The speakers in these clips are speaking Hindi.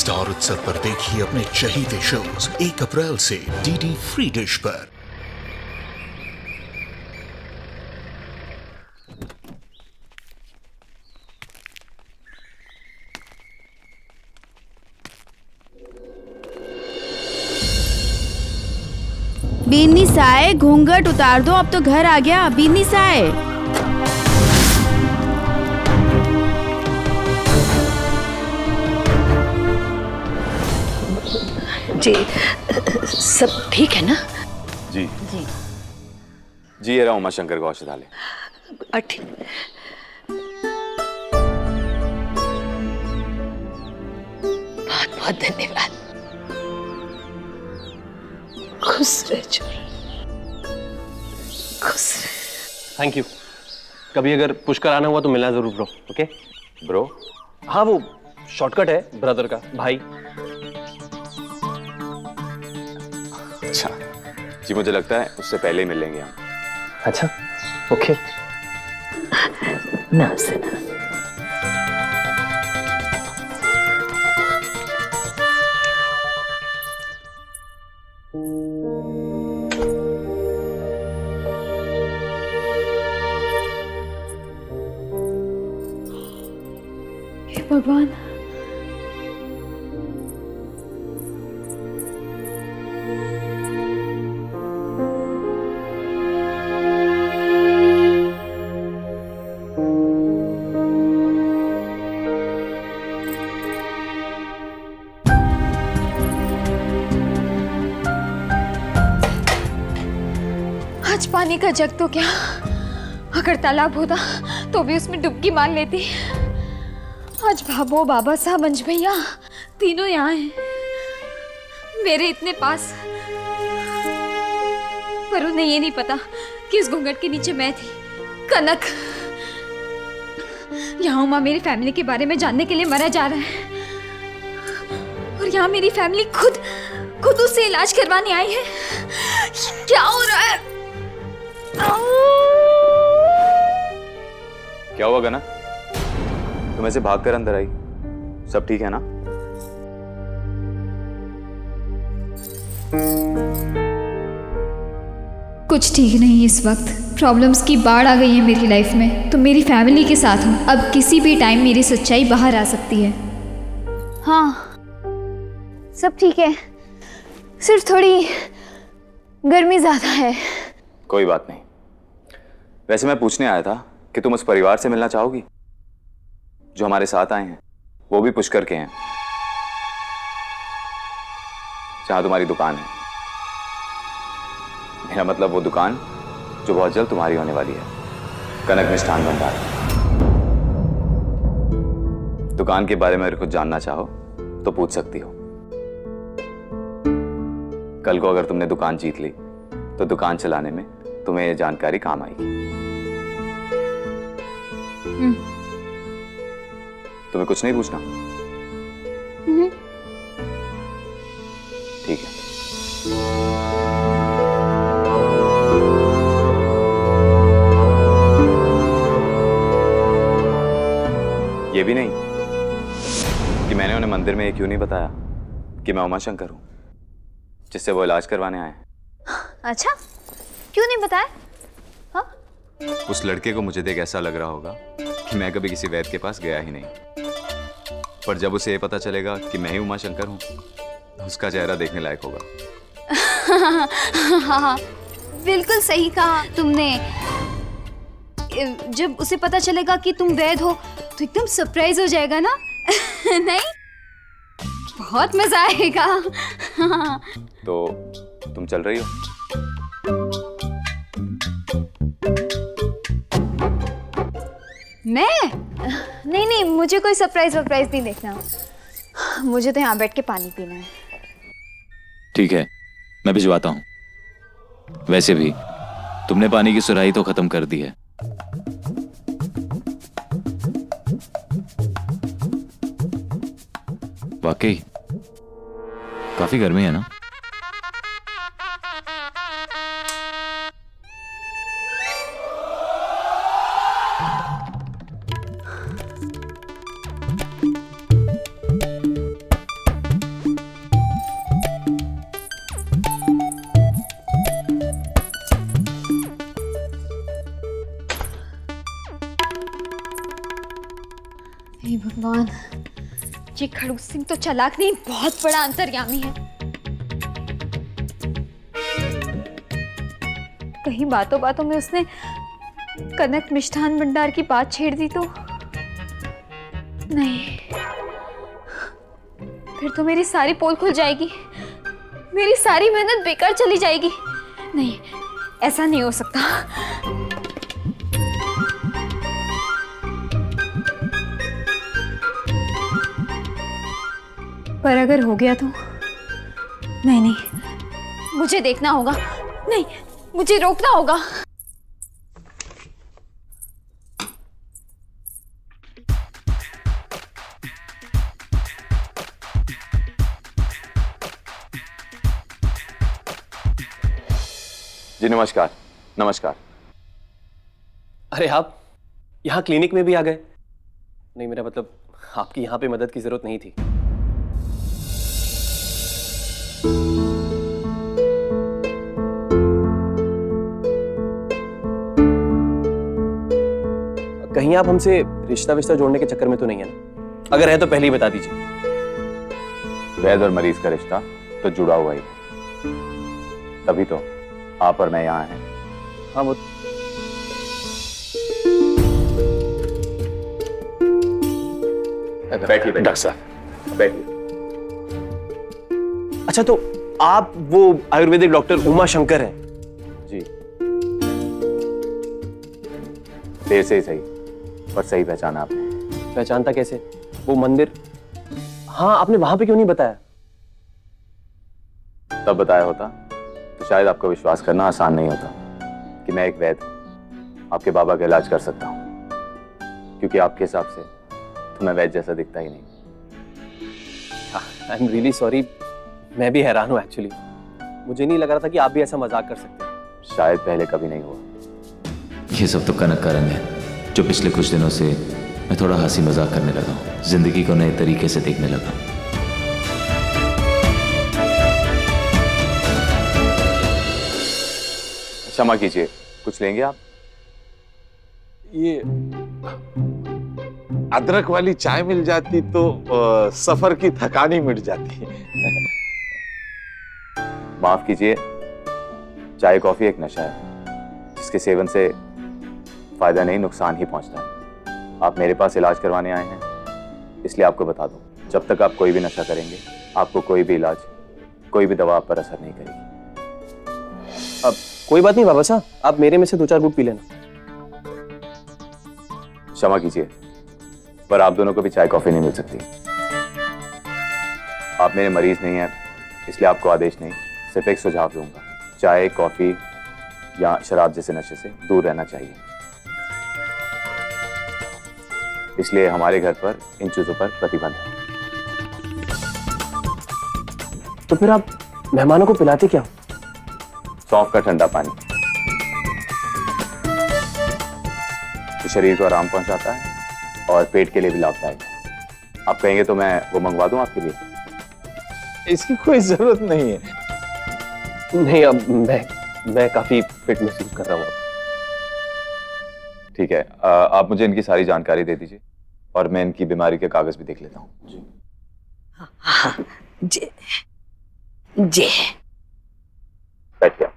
स्टार उत्सव पर देखिए अपने चहीते शोज 1 अप्रैल से डीडी फ्री डिश पर। बीनी साए, घूंघट उतार दो, अब तो घर आ गया। बीनी साए, जी सब ठीक है ना? जी जी जी, ये रहा उमाशंकर का औषधालय। बहुत बहुत धन्यवाद। खुश रह चोर, खुश रह। Thank you. कभी अगर पुष्कर आना हुआ तो मिलना जरूर ब्रो। Okay bro? हाँ, वो शॉर्टकट है ब्रदर का, भाई। अच्छा जी, मुझे लगता है उससे पहले ही मिल लेंगे हम। अच्छा ओके। नमस्ते। हे भगवान, आज पानी का जग तो क्या, अगर तालाब होता तो भी उसमें डुबकी मार लेती। आज भाभो, बाबा साहब, अंज भैया तीनों यहाँ हैं, मेरे इतने पास, पर उन्हें ये नहीं पता कि इस घूंघट के नीचे मैं थी, कनक। यहाँ उमा मेरी फैमिली के बारे में जानने के लिए मरा जा रहा है, और यहाँ मेरी फैमिली खुद उससे इलाज करवाने आई है। क्या हो रहा है? क्या हुआ गना? तुम ऐसे भागकर अंदर आई, सब ठीक है ना? कुछ ठीक नहीं इस वक्त। प्रॉब्लम्स की बाढ़ आ गई है मेरी लाइफ में, तो मेरी फैमिली के साथ हूँ। अब किसी भी टाइम मेरी सच्चाई बाहर आ सकती है। हाँ सब ठीक है, सिर्फ थोड़ी गर्मी ज्यादा है। कोई बात नहीं। वैसे मैं पूछने आया था कि तुम उस परिवार से मिलना चाहोगी जो हमारे साथ आए हैं, वो भी पुष्कर के हैं, जहां तुम्हारी दुकान है। मेरा मतलब वो दुकान जो बहुत जल्द तुम्हारी होने वाली है, कनक मिष्ठान भंडार। दुकान के बारे में अगर कुछ जानना चाहो तो पूछ सकती हो। कल को अगर तुमने दुकान जीत ली तो दुकान चलाने में तुम्हें ये जानकारी काम आएगी। तुम्हें कुछ नहीं पूछना? ठीक है। ये भी नहीं कि मैंने उन्हें मंदिर में ये क्यों नहीं बताया कि मैं उमाशंकर हूं, जिससे वो इलाज करवाने आए हैं। अच्छा, क्यों नहीं बताया? हाँ? उस लड़के को मुझे देख ऐसा लग रहा होगा कि मैं कभी किसी वैद्य के पास गया ही नहीं, पर जब उसे ये पता चलेगा कि मैं ही उमाशंकर हूँ, उसका चेहरा देखने लायक होगा। हाँ, बिल्कुल सही कहा तुमने। जब उसे पता चलेगा कि तुम वैद्य हो तो एकदम सरप्राइज हो जाएगा ना? नहीं, बहुत मजा आएगा। तो तुम चल रही हो? मैं? नहीं, मुझे कोई सरप्राइज नहीं देखना। मुझे तो यहाँ बैठ के पानी पीना है। ठीक है, मैं भिजवाता हूँ। वैसे भी तुमने पानी की सुराही तो खत्म कर दी है। वाकई काफी गर्मी है ना? ये खड़ूस सिंह तो चालाक नहीं, बहुत बड़ा अंतर्यामी है। कहीं बातों बातों में उसने कनक मिष्ठान भंडार की बात छेड़ दी तो नहीं, फिर तो मेरी सारी पोल खुल जाएगी, मेरी सारी मेहनत बेकार चली जाएगी। नहीं, ऐसा नहीं हो सकता। पर अगर हो गया तो नहीं नहीं, मुझे देखना होगा, नहीं मुझे रोकना होगा। जी नमस्कार। नमस्कार। अरे आप यहाँ क्लिनिक में भी आ गए? नहीं, मेरा मतलब आपकी यहाँ पे मदद की जरूरत नहीं थी। कहीं आप हमसे रिश्ता विश्ता जोड़ने के चक्कर में तो नहीं है ना? अगर है तो पहले ही बता दीजिए। वैद और मरीज का रिश्ता तो जुड़ा हुआ ही, तभी तो आप और मैं यहाँ हैं। हाँ वो बैठिए डॉक्टर साहब, बैठिए। अच्छा, तो आप वो आयुर्वेदिक डॉक्टर उमा शंकर हैं? जी, देर से ही सही, पर सही पहचाना आपने। पहचानता कैसे? वो मंदिर, हाँ आपने वहां पे क्यों नहीं बताया? तब बताया होता तो शायद आपको विश्वास करना आसान नहीं होता कि मैं एक वैद्य आपके बाबा का इलाज कर सकता हूँ, क्योंकि आपके हिसाब से तो मैं वैद्य जैसा दिखता ही नहीं। आई एम रियली सॉरी, मैं भी हैरान हूँ एक्चुअली। मुझे नहीं लग रहा था कि आप भी ऐसा मजाक कर सकते हैं। शायद पहले कभी नहीं हुआ। ये सब तो कनक का रंग है, जो पिछले कुछ दिनों से मैं थोड़ा हंसी मजाक करने लगा हूँ, जिंदगी को नए तरीके से देखने लगा हूँ। क्षमा कीजिए, कुछ लेंगे आप? ये अदरक वाली चाय मिल जाती तो सफर की थकानी मिट जाती। माफ कीजिए, चाय कॉफी एक नशा है जिसके सेवन से फायदा नहीं नुकसान ही पहुंचता है। आप मेरे पास इलाज करवाने आए हैं, इसलिए आपको बता दूं, जब तक आप कोई भी नशा करेंगे आपको कोई भी इलाज, कोई भी दवा आप पर असर नहीं करेगी। अब कोई बात नहीं बाबा साहब, आप मेरे में से 2-4 घूंट पी लेना। क्षमा कीजिए, पर आप दोनों को भी चाय कॉफी नहीं मिल सकती। आप मेरे मरीज नहीं हैं, इसलिए आपको आदेश नहीं, सिर्फ एक सुझाव दूंगा। चाय कॉफी या शराब जैसे नशे से दूर रहना चाहिए। इसलिए हमारे घर पर इन चीजों पर प्रतिबंध है। तो फिर आप मेहमानों को पिलाते क्या? सौंफ का ठंडा पानी, तो शरीर को आराम पहुंचाता है और पेट के लिए भी लाभदायक है। आप कहेंगे तो मैं वो मंगवा दूं आपके लिए? इसकी कोई जरूरत नहीं है। नहीं, अब मैं काफी फिट महसूस कर रहा हूँ। ठीक है, आप मुझे इनकी सारी जानकारी दे दीजिए और मैं इनकी बीमारी के कागज भी देख लेता हूँ। जी हाँ, जी जी। बैठ गया।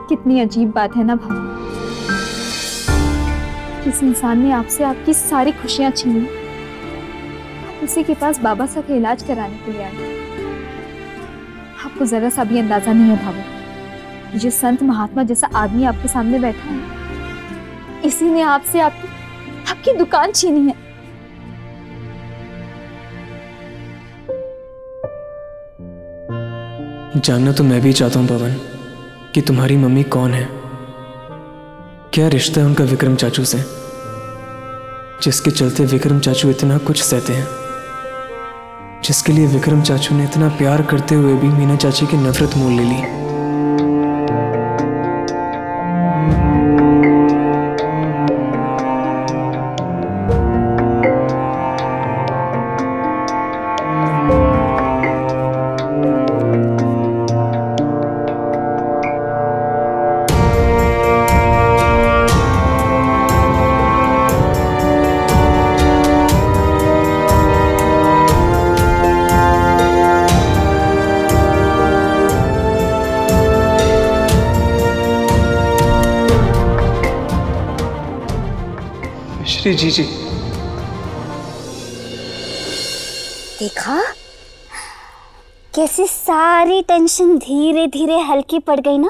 कितनी अजीब बात है ना भाभी, किस इंसान ने आपसे आपकी सारी खुशियां छीनी, आप उसी के पास बाबा साहब का इलाज कराने के लिए आए। आपको जरा सा भी अंदाजा नहीं है भाभी, जो संत महात्मा जैसा आदमी आपके सामने बैठा है, इसी ने आपसे आपकी दुकान छीनी है। जानना तो मैं भी चाहता हूँ पवन कि तुम्हारी मम्मी कौन है, क्या रिश्ता है उनका विक्रम चाचू से, जिसके चलते विक्रम चाचू इतना कुछ सहते हैं। जिसके लिए विक्रम चाचू ने इतना प्यार करते हुए भी मीना चाची की नफरत मोल ले ली। मिश्री जी देखा कैसी सारी टेंशन धीरे धीरे हल्की पड़ गई ना।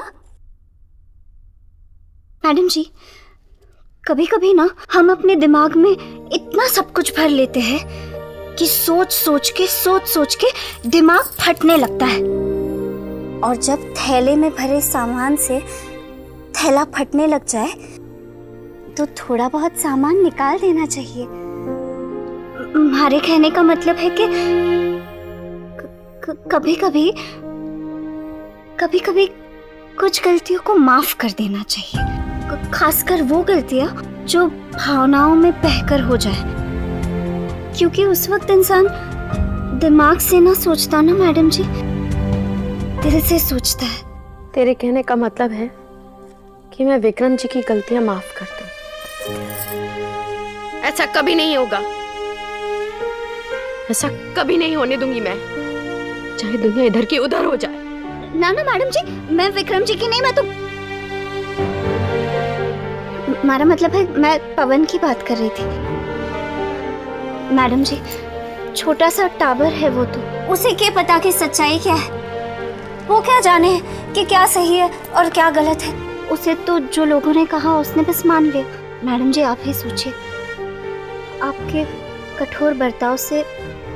मैडम जी, कभी कभी ना हम अपने दिमाग में इतना सब कुछ भर लेते हैं कि सोच सोच के दिमाग फटने लगता है। और जब थैले में भरे सामान से थैला फटने लग जाए तो थोड़ा बहुत सामान निकाल देना चाहिए। हमारे कहने का मतलब है कि कभी कभी कुछ गलतियों को माफ कर देना चाहिए, खासकर वो गलतियां जो भावनाओं में बहकर हो जाए, क्योंकि उस वक्त इंसान दिमाग से ना सोचता ना मैडम जी, दिल से सोचता है। तेरे कहने का मतलब है कि मैं विक्रम जी की गलतियां माफ कर दूं। ऐसा कभी नहीं होगा, ऐसा कभी नहीं होने दूंगी मैं, चाहे दुनिया इधर की उधर हो जाए। ना ना मैडम जी, मैं विक्रम जी की नहीं, मैं तो हमारा मतलब है मैं पवन की बात कर रही थी। मैडम जी, छोटा सा टावर है वो, तो उसे क्या पता कि सच्चाई क्या है, वो क्या जाने कि क्या सही है और क्या गलत है। उसे तो जो लोगों ने कहा उसने बस मान लिया। मैडम जी आप ही सोचिए, आपके कठोर बर्ताव से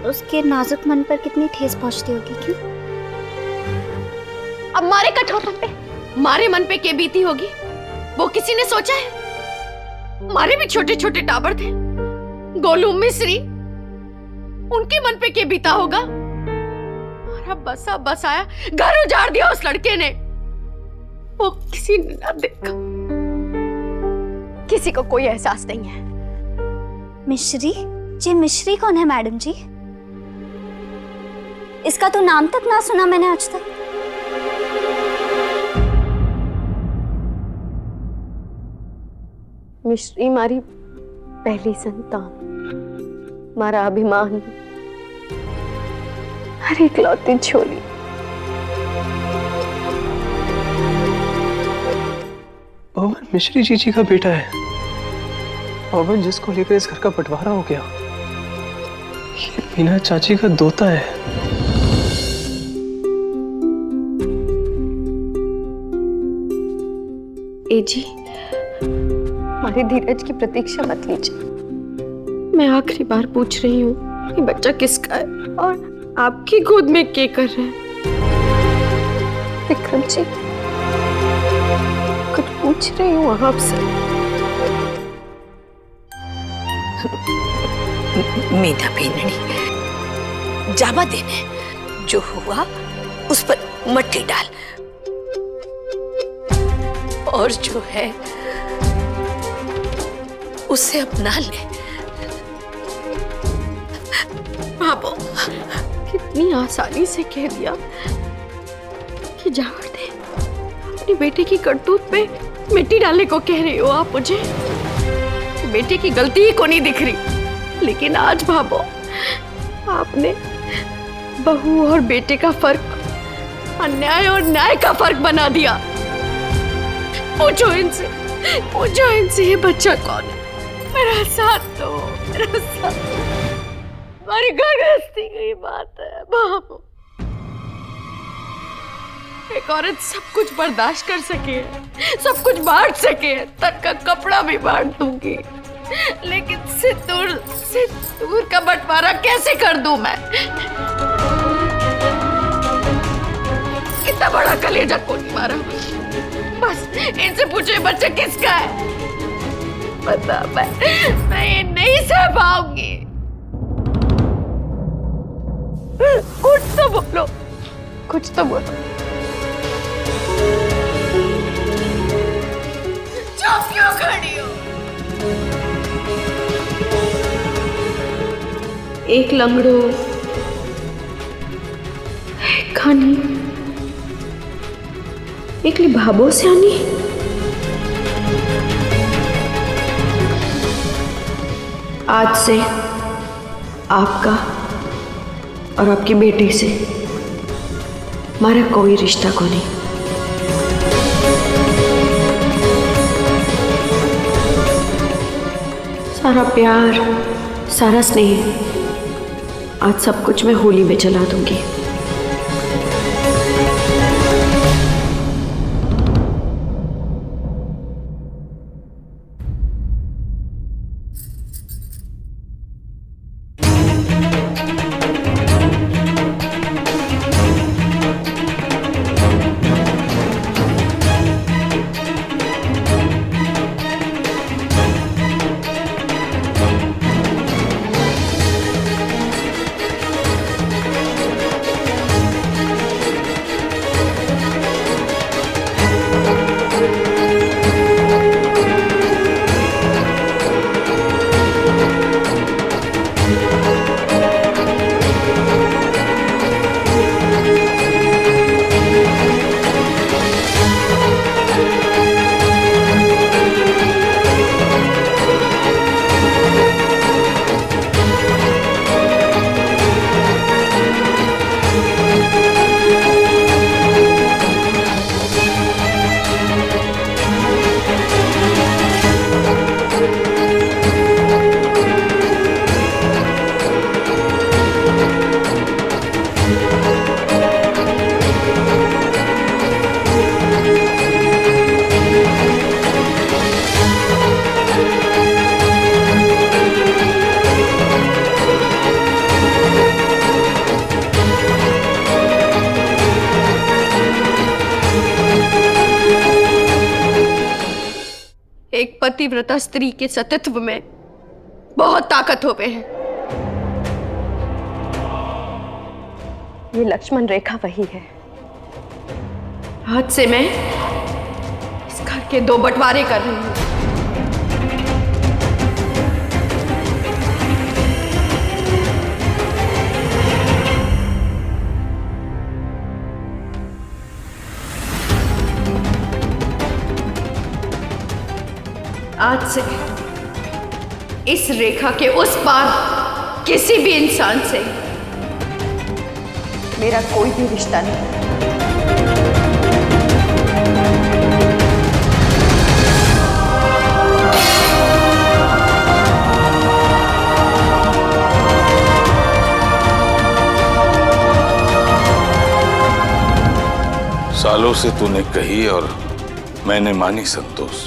उसके नाजुक मन पर कितनी ठेस पहुंचती होगी। क्यों? अब मारे कठोर मन पे, मारे मन पे क्या बीती होगी वो किसी ने सोचा है? हमारे भी छोटे छोटे टावर थे, गोलू मिश्री, उनके मन पे क्या बीता होगा? हमारा बसा बसाया घर उजाड़ दिया उस लड़के ने, वो किसी ने ना देखा, किसी को कोई एहसास नहीं है। मिश्री जी? मिश्री कौन है मैडम जी? इसका तो नाम तक ना सुना मैंने आज तक। मिश्री हमारी पहली संतान, हमारा अभिमान, हर इकलौती झोली। पवन मिश्री जी का बेटा है, पवन जिसको लेकर इस घर का बंटवारा हो गया, ये मीना चाची का दोता है। ए जी, हमारी धीरज की प्रतीक्षा मत लीजिए। मैं आखिरी बार पूछ रही हूँ कि बच्चा किसका है और आपकी गोद में क्या कर रहे हैं? विक्रम जी, कुछ पूछ रही हूँ आपसे। मीना बेननी, जावा देने, जो हुआ उस पर मट्टी डाल, और जो है उसे अपना ले। बाबू, कितनी आसानी से कह दिया कि जावा दे। अपनी बेटे की करतूत पे मिट्टी डालने को कह रही हो आप मुझे? बेटे की गलती ही को नहीं दिख रही, लेकिन आज भाबो आपने बहू और बेटे का फर्क अन्याय और न्याय का फर्क बना दिया। पूछो इनसे ये बच्चा कौन है? मेरा साथ दो, मेरा साथ। हमारी गृहस्थी की बात है बाबू। एक औरत सब कुछ बर्दाश्त कर सके, सब कुछ बांट सके, तन का कपड़ा भी बांट दूंगी, लेकिन सिंदूर का बंटवारा कैसे कर दूं मैं? कितना बड़ा कलेजा को नहीं मारा। बस इनसे पूछो बच्चा किसका है, पता मैं ये नहीं सह पाऊंगी। कुछ तो बोलो, कुछ तो बोलो। चुप क्यों खड़ी हो? एक लंगड़ो, एक खानी, एक लिभाबो से आनी। आज से आपका और आपकी बेटी से हमारा कोई रिश्ता को नहीं। सारा प्यार, सारा स्नेह आज सब कुछ मैं होली में जला दूंगी। एक पतिव्रता स्त्री के सतीत्व में बहुत ताकत होवे है। ये लक्ष्मण रेखा वही है। आज से मैं इस घर के 2 बंटवारे कर रही हूं। आज से इस रेखा के उस पार किसी भी इंसान से मेरा कोई भी रिश्ता नहीं। सालों से तूने कही और मैंने मानी संतोष।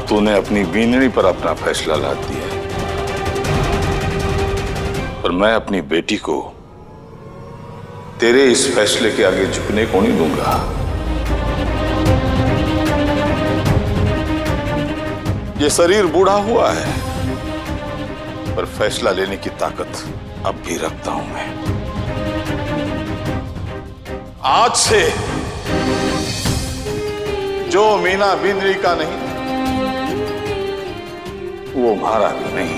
तूने अपनी बीननी पर अपना फैसला लाद दिया, पर मैं अपनी बेटी को तेरे इस फैसले के आगे झुकने को नहीं दूंगा। ये शरीर बूढ़ा हुआ है, पर फैसला लेने की ताकत अब भी रखता हूं मैं। आज से जो मीना बिंद्री का नहीं, वो हमारा भी नहीं।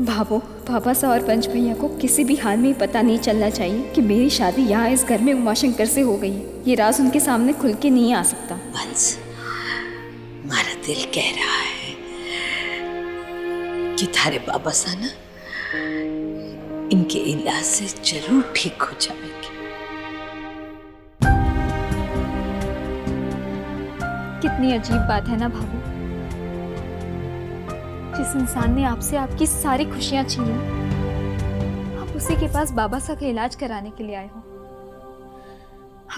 भाभो, पापा सा और पंच भैया को किसी भी हाल में पता नहीं चलना चाहिए कि मेरी शादी यहाँ इस घर में उमाशंकर से हो गई है। ये राज उनके सामने खुल के नहीं आ सकता। बंस, हमारा दिल कह रहा है कि थारे बाबा सा ना इनके इलाज से जरूर ठीक हो जाएंगे। कितनी अजीब बात है ना भाभो, जिस इंसान ने आपसे आपकी सारी खुशियां छीनी, आप उसी के पास बाबा सा का इलाज कराने के लिए आए हो।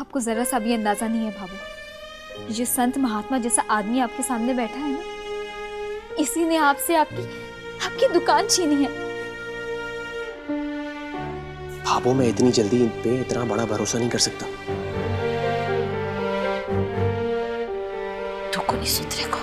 आपको जरा सा भी अंदाजा नहीं है भाभो, ये संत महात्मा जैसा आदमी आपके सामने बैठा है ना, इसी ने आपसे आपकी दुकान छीनी है। भाभो, मैं इतनी जल्दी इन पे इतना बड़ा भरोसा नहीं कर सकता। तू को नहीं सुधरेगा।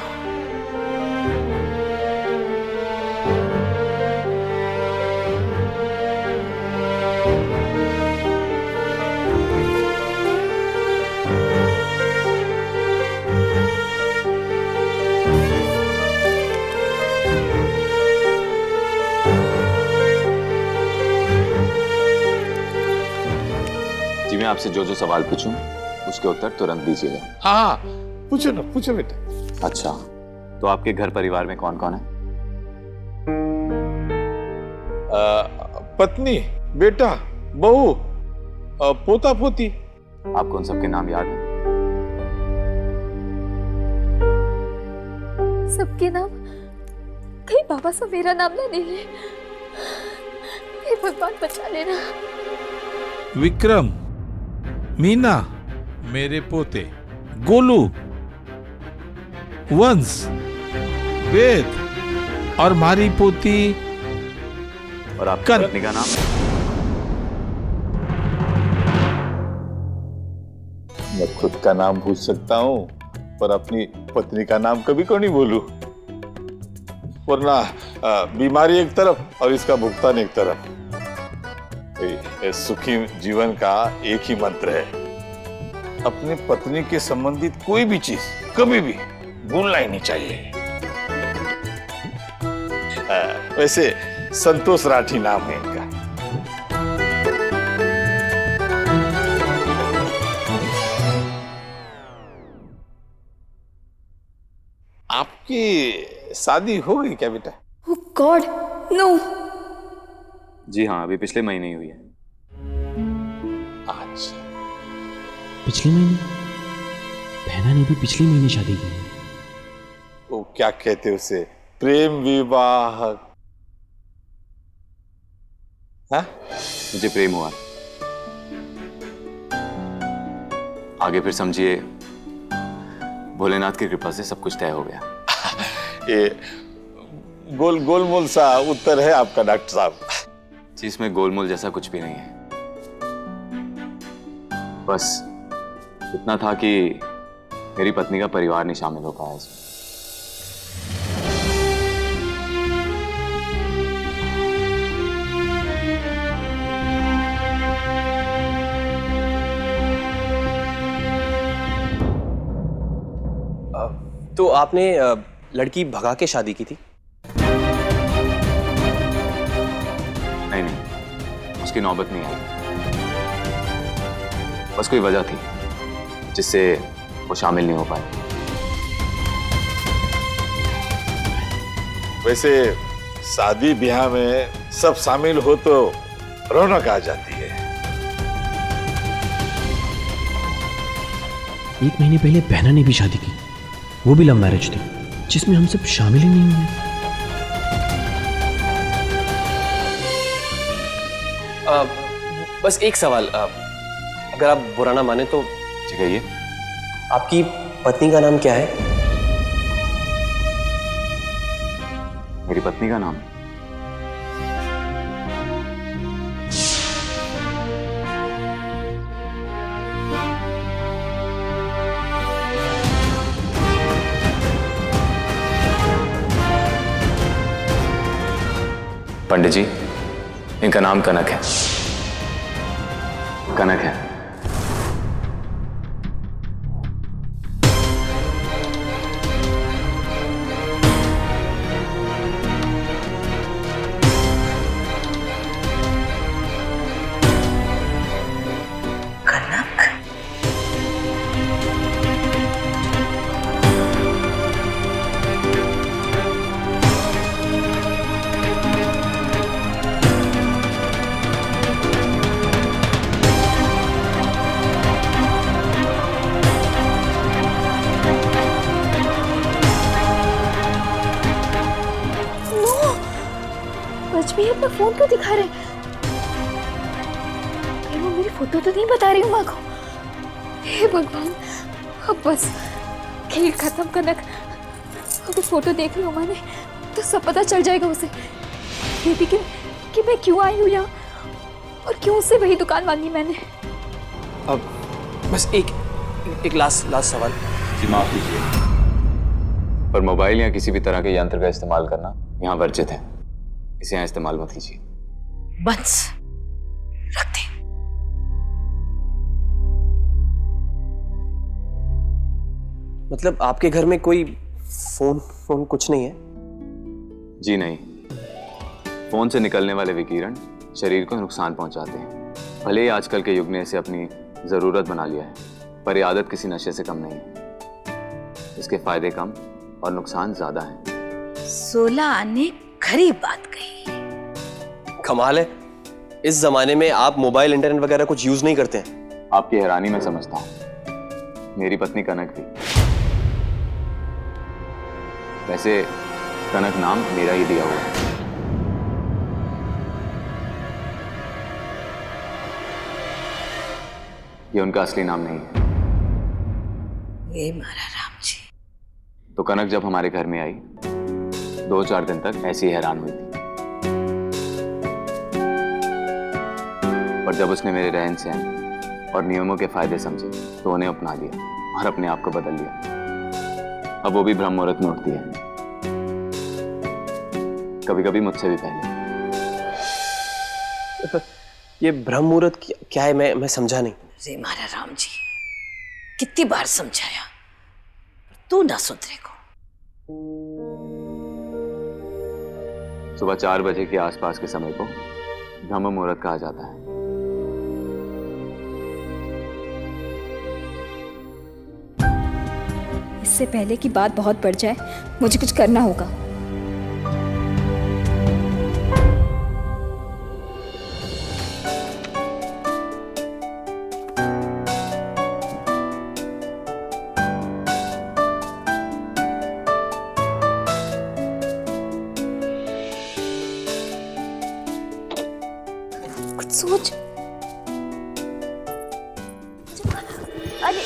जी, मैं आपसे जो जो सवाल पूछूं उसके उत्तर तुरंत दीजिएगा। हाँ, पूछो ना, पूछो बेटा। अच्छा, तो आपके घर परिवार में कौन कौन है? पत्नी, बेटा, बहू, पोता पोती। आपको उन सबके नाम याद हैं? सबके नाम? कहीं बाबा सा मेरा नाम ना ले ले। हे भगवान बचा लेना। विक्रम, मीना, मेरे पोते, गोलू, वंश, वेद और हमारी पोती। और आपकी पत्नी का नाम? मैं खुद का नाम पूछ सकता हूँ, पर अपनी पत्नी का नाम कभी को नहीं बोलूं, वरना बीमारी एक तरफ और इसका भुगतान एक तरफ। सुखी जीवन का एक ही मंत्र है, अपनी पत्नी के संबंधित कोई भी चीज कभी भी भूलना ही नहीं चाहिए। वैसे संतोष राठी नाम है इनका। आपकी शादी हो गई क्या बेटा? ओह गॉड, नो। जी हाँ, अभी पिछले महीने ही हुई है। अच्छा, पिछले महीने? बहना ने भी पिछले महीने शादी की है। वो क्या कहते उसे, प्रेम विवाह? हाँ? मुझे प्रेम हुआ, आगे फिर समझिए भोलेनाथ की कृपा से सब कुछ तय हो गया। ये गोलमोल सा उत्तर है आपका डॉक्टर साहब। जी, इसमें गोलमोल जैसा कुछ भी नहीं है, बस इतना था कि मेरी पत्नी का परिवार नहीं शामिल हो पाया इसमें। तो आपने लड़की भगा के शादी की थी? नहीं, उसकी नौबत नहीं आई। बस कोई वजह थी जिससे वो शामिल नहीं हो पाए। वैसे शादी ब्याह में सब शामिल हो तो रौनक आ जाती है। 1 महीने पहले बहना ने भी शादी की, वो भी लव मैरिज थी, जिसमें हम सब शामिल ही नहीं हुए। बस एक सवाल, अगर आप बुरा ना माने तो। जी कहिए। आपकी पत्नी का नाम क्या है? मेरी पत्नी का नाम? पंडित जी, इनका नाम कनक है। कनक है। सच में अपना फोन क्यों दिखा रहे? कहीं वो मेरी फोटो तो नहीं बता रही उमा को? हे भगवान, अब बस खेल खत्म कनक। अगर फोटो देख ली उमा ने तो सब पता चल जाएगा उसे कि मैं क्यों आई हूँ यहाँ और क्यों उससे वही दुकान मांगी मैंने। अब बस एक लास्ट सवाल। जी माफ कीजिए, पर मोबाइल या किसी भी तरह के यंत्र का इस्तेमाल करना यहाँ वर्जित है। इसे यहाँ इस्तेमाल मत कीजिए। बस रख दे। मतलब आपके घर में कोई फोन कुछ नहीं है? जी नहीं। फोन से निकलने वाले विकिरण शरीर को नुकसान पहुंचाते हैं। भले ही आजकल के युग ने इसे अपनी जरूरत बना लिया है, पर यह आदत किसी नशे से कम नहीं है। इसके फायदे कम और नुकसान ज्यादा हैं। 16 ने खरी बात कही। कमाल है, इस जमाने में आप मोबाइल इंटरनेट वगैरह कुछ यूज नहीं करते हैं। आपकी हैरानी मैं समझता हूँ। मेरी पत्नी कनक थी। वैसे कनक नाम मेरा ही दिया हुआ है। ये उनका असली नाम नहीं है। ये मारा राम जी। तो कनक जब हमारे घर में आई 2-4 दिन तक ऐसी ही हैरान हुई थी, पर जब उसने मेरे रहन सहन और नियमों के फायदे समझे तो उन्हें अपना लिया और अपने आप को बदल लिया। अब वो भी ब्रह्म मुहूर्त में उठती है, कभी कभी मुझसे भी पहले। ये ब्रह्म मुहूर्त क्या है? मैं समझा नहीं। रे मारा राम जी, कितनी बार समझाया, तू ना सुधरे को। सुबह 4 बजे के आसपास के समय को ब्रह्म मुहूर्त कहा जाता है। इससे पहले कि बात बहुत बढ़ जाए, मुझे कुछ करना होगा। सोच। अरे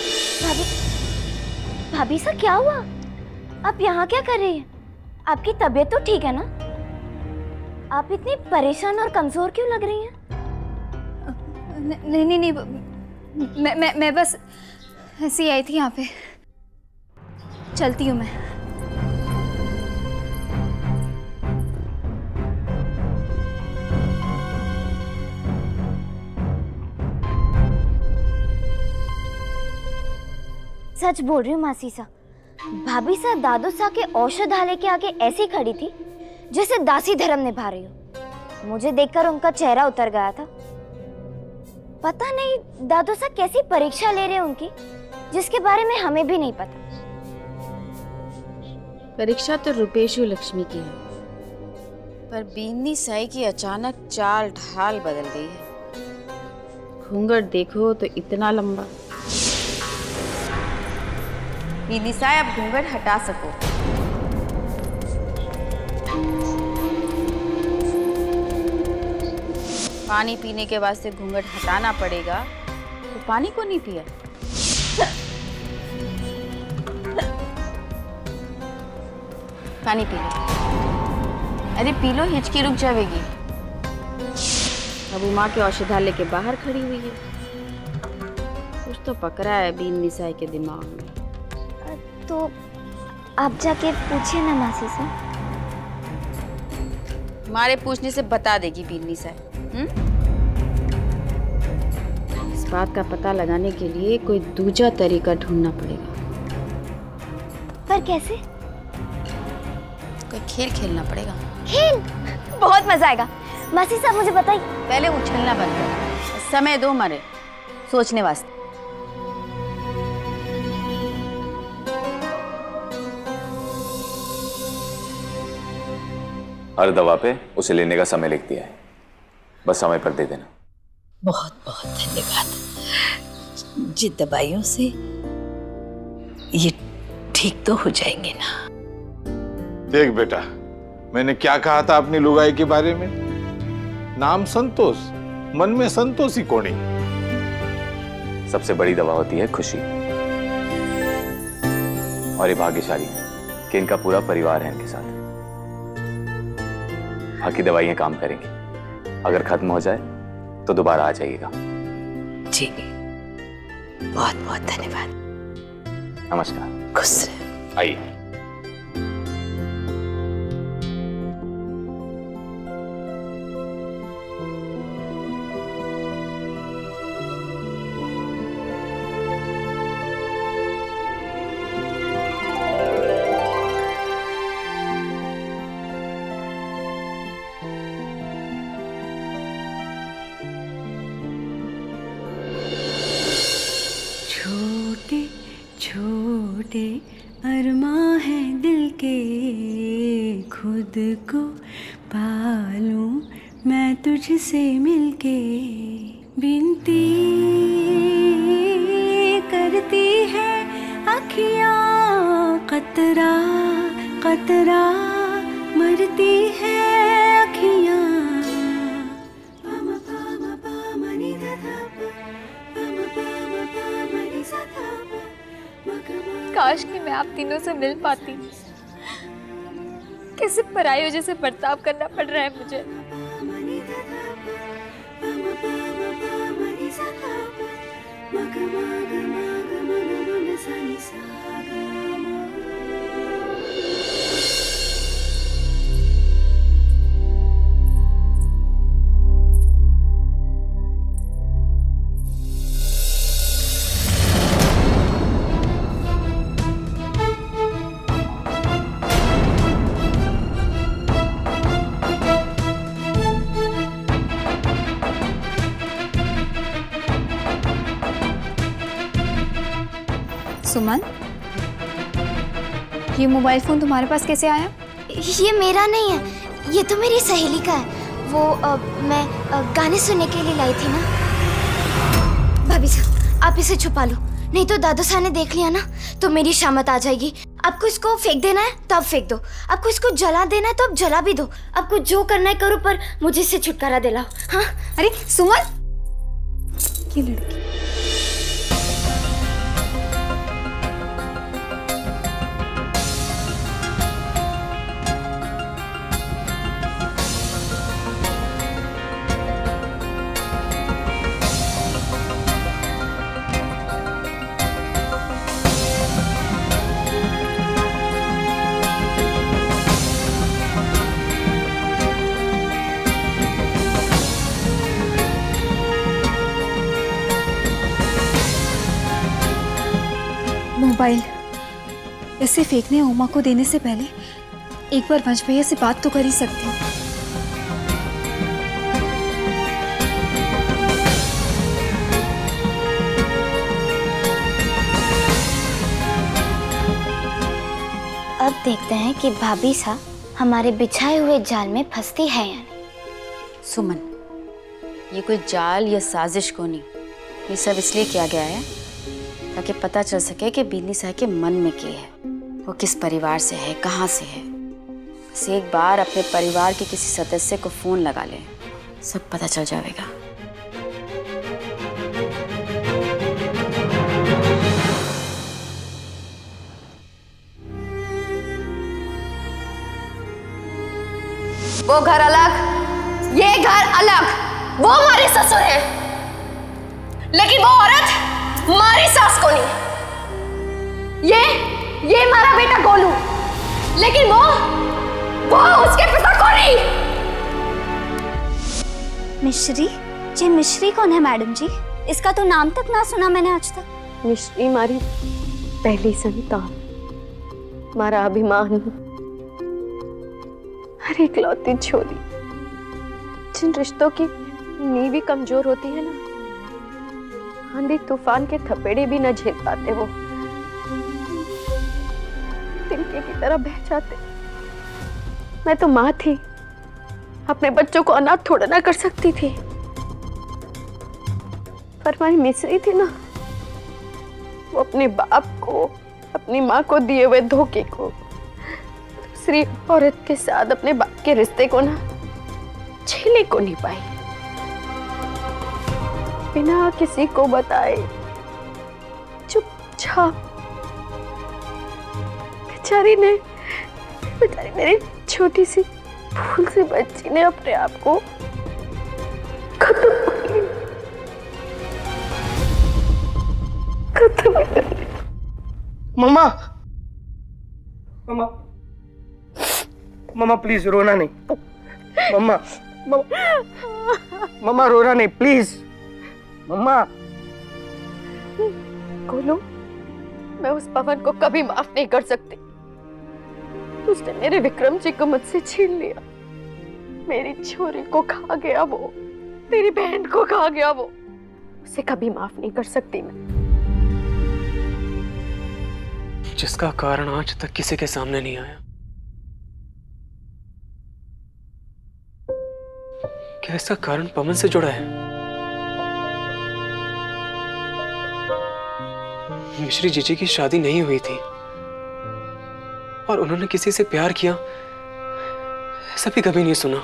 भाभी सा क्या हुआ? आप यहाँ क्या कर रही हैं? आपकी तबीयत तो ठीक है ना? आप इतनी परेशान और कमजोर क्यों लग रही हैं? नहीं, मैं बस ऐसी आई थी यहाँ पे। चलती हूँ मैं। सच बोल रही हूँ मासी सा। भाभी सा दादू सा के औषधालय के आगे ऐसी खड़ी थी जैसे दासी धर्म निभा रही हो। मुझे देखकर उनका चेहरा उतर गया था। पता नहीं दादू सा कैसी परीक्षा ले रहे हैं उनकी, जिसके बारे में हमें भी नहीं पता। परीक्षा तो रुपेशु लक्ष्मी की है, पर बीनी साई की अचानक चाल ढाल बदल गई है। घूंघट देखो तो इतना लंबा। बीनी साई, अब घूंघट हटा सको। पानी पीने के वास्ते घूंघट हटाना पड़ेगा, तो पानी को नहीं पिया? पानी पी लो। अरे पी लो, हिचकी रुक जाएगी। अब उमा के औषधालय के बाहर खड़ी हुई है। कुछ तो पकड़ा है बीनी साई के दिमाग में। तो आप जाके पूछिए ना मासी से। हमारे पूछने से बता देगी बीनी साई। इस बात का पता लगाने के लिए कोई दूसरा तरीका ढूंढना पड़ेगा। पर कैसे? कोई खेल खेलना पड़ेगा। खेल? बहुत मजा आएगा। मासी साहब मुझे बताइए। पहले उछलना बंद करो, समय दो मरे सोचने वास्ते। हर दवा पे उसे लेने का समय लिख दिया है, बस समय पर दे देना। बहुत बहुत धन्यवाद। जिन दवाइयों से ये ठीक तो हो जाएंगे ना। देख बेटा, मैंने क्या कहा था अपनी लुगाई के बारे में? नाम संतोष, मन में संतोष ही कोनी। सबसे बड़ी दवा होती है खुशी, और ये भाग्यशाली कि इनका पूरा परिवार है इनके साथ। बाकी दवाइयां काम करेंगी, अगर खत्म हो जाए तो दोबारा आ जाइएगा। जी, बहुत बहुत धन्यवाद। नमस्कार। खुश रहे। आइए। छोटे अरमां है दिल के, खुद को पालूं मैं तुझसे मिलके। बिनती करती है अखियां, कतरा कतरा मरती है अखियां। काश कि मैं आप तीनों से मिल पाती। कैसे पराइयों जैसे बर्ताव करना पड़ रहा है मुझे। सुमन, ये मोबाइल फोन तुम्हारे पास कैसे आया? ये मेरा नहीं है, ये तो मेरी सहेली का है। वो मैं गाने सुनने के लिए लाई थी ना। भाभी साहब, आप इसे छुपा लो, नहीं तो दादू साहब ने देख लिया ना तो मेरी शामत आ जाएगी। आपको इसको फेंक देना है तो आप फेंक दो, आपको इसको जला देना है तो आप जला भी दो, आपको जो करना है करो, पर मुझे इससे छुटकारा दिलाओ। हाँ? अरे सुमन, ये लड़की मोबाइल ऐसे फेंकने उमा को देने से पहले एक बार वंश भैया से बात तो कर ही सकती हूँ। अब देखते हैं कि भाभी साहब हमारे बिछाए हुए जाल में फंसती है या नहीं। सुमन, ये कोई जाल या साजिश को नहीं, ये सब इसलिए किया गया है ताकि पता चल सके कि बिन्नी साहब के मन में क्या है, वो किस परिवार से है, कहाँ से है। बस एक बार अपने परिवार के किसी सदस्य को फोन लगा ले, सब पता चल जाएगा। वो घर अलग, ये घर अलग। वो हमारे ससुर है, लेकिन वो औरत हमारी सास को नहीं। ये हमारा बेटा गोलू, लेकिन वो उसके पिता को नहीं। मिश्री जी, मिश्री कौन है मैडम जी? इसका तो नाम तक ना सुना मैंने आज तक। मिश्री हमारी पहली संतान, हमारा अभिमान, हर इकलौती छोरी। जिन रिश्तों की नींव भी कमजोर होती है ना, आंधी तूफान के थपेड़े भी न झेल पाते, वो तिनके की तरह बह जाते। मैं तो माँ थी, अपने बच्चों को अनाथ थोड़ा ना कर सकती थी, पर हमारी मिश्री थी ना, वो अपने बाप को, अपनी माँ को दिए हुए धोखे को, दूसरी औरत के साथ अपने बाप के रिश्ते को ना झेलने को नहीं पाई। बिना किसी को बताए चुपचाप बेचारी मेरी छोटी सी फूल सी बच्ची ने अपने आप को खत्म कर लिया। मम्मा, मम्मा, मम्मा प्लीज रोना नहीं। मम्मा, मम्मा रोना नहीं प्लीज। मम्मा। गोलू, मैं उस पवन को कभी माफ नहीं कर सकती। उसने मेरे विक्रम जी को मुझसे छीन लिया, मेरी छोरी को खा गया वो, तेरी बहन को खा गया वो। उसे कभी माफ नहीं कर सकती मैं। जिसका कारण आज तक किसी के सामने नहीं आया। क्या इसका कारण पवन से जुड़ा है? मिश्री जीजी की शादी नहीं हुई थी और उन्होंने किसी से प्यार किया, ऐसा भी कभी नहीं सुना।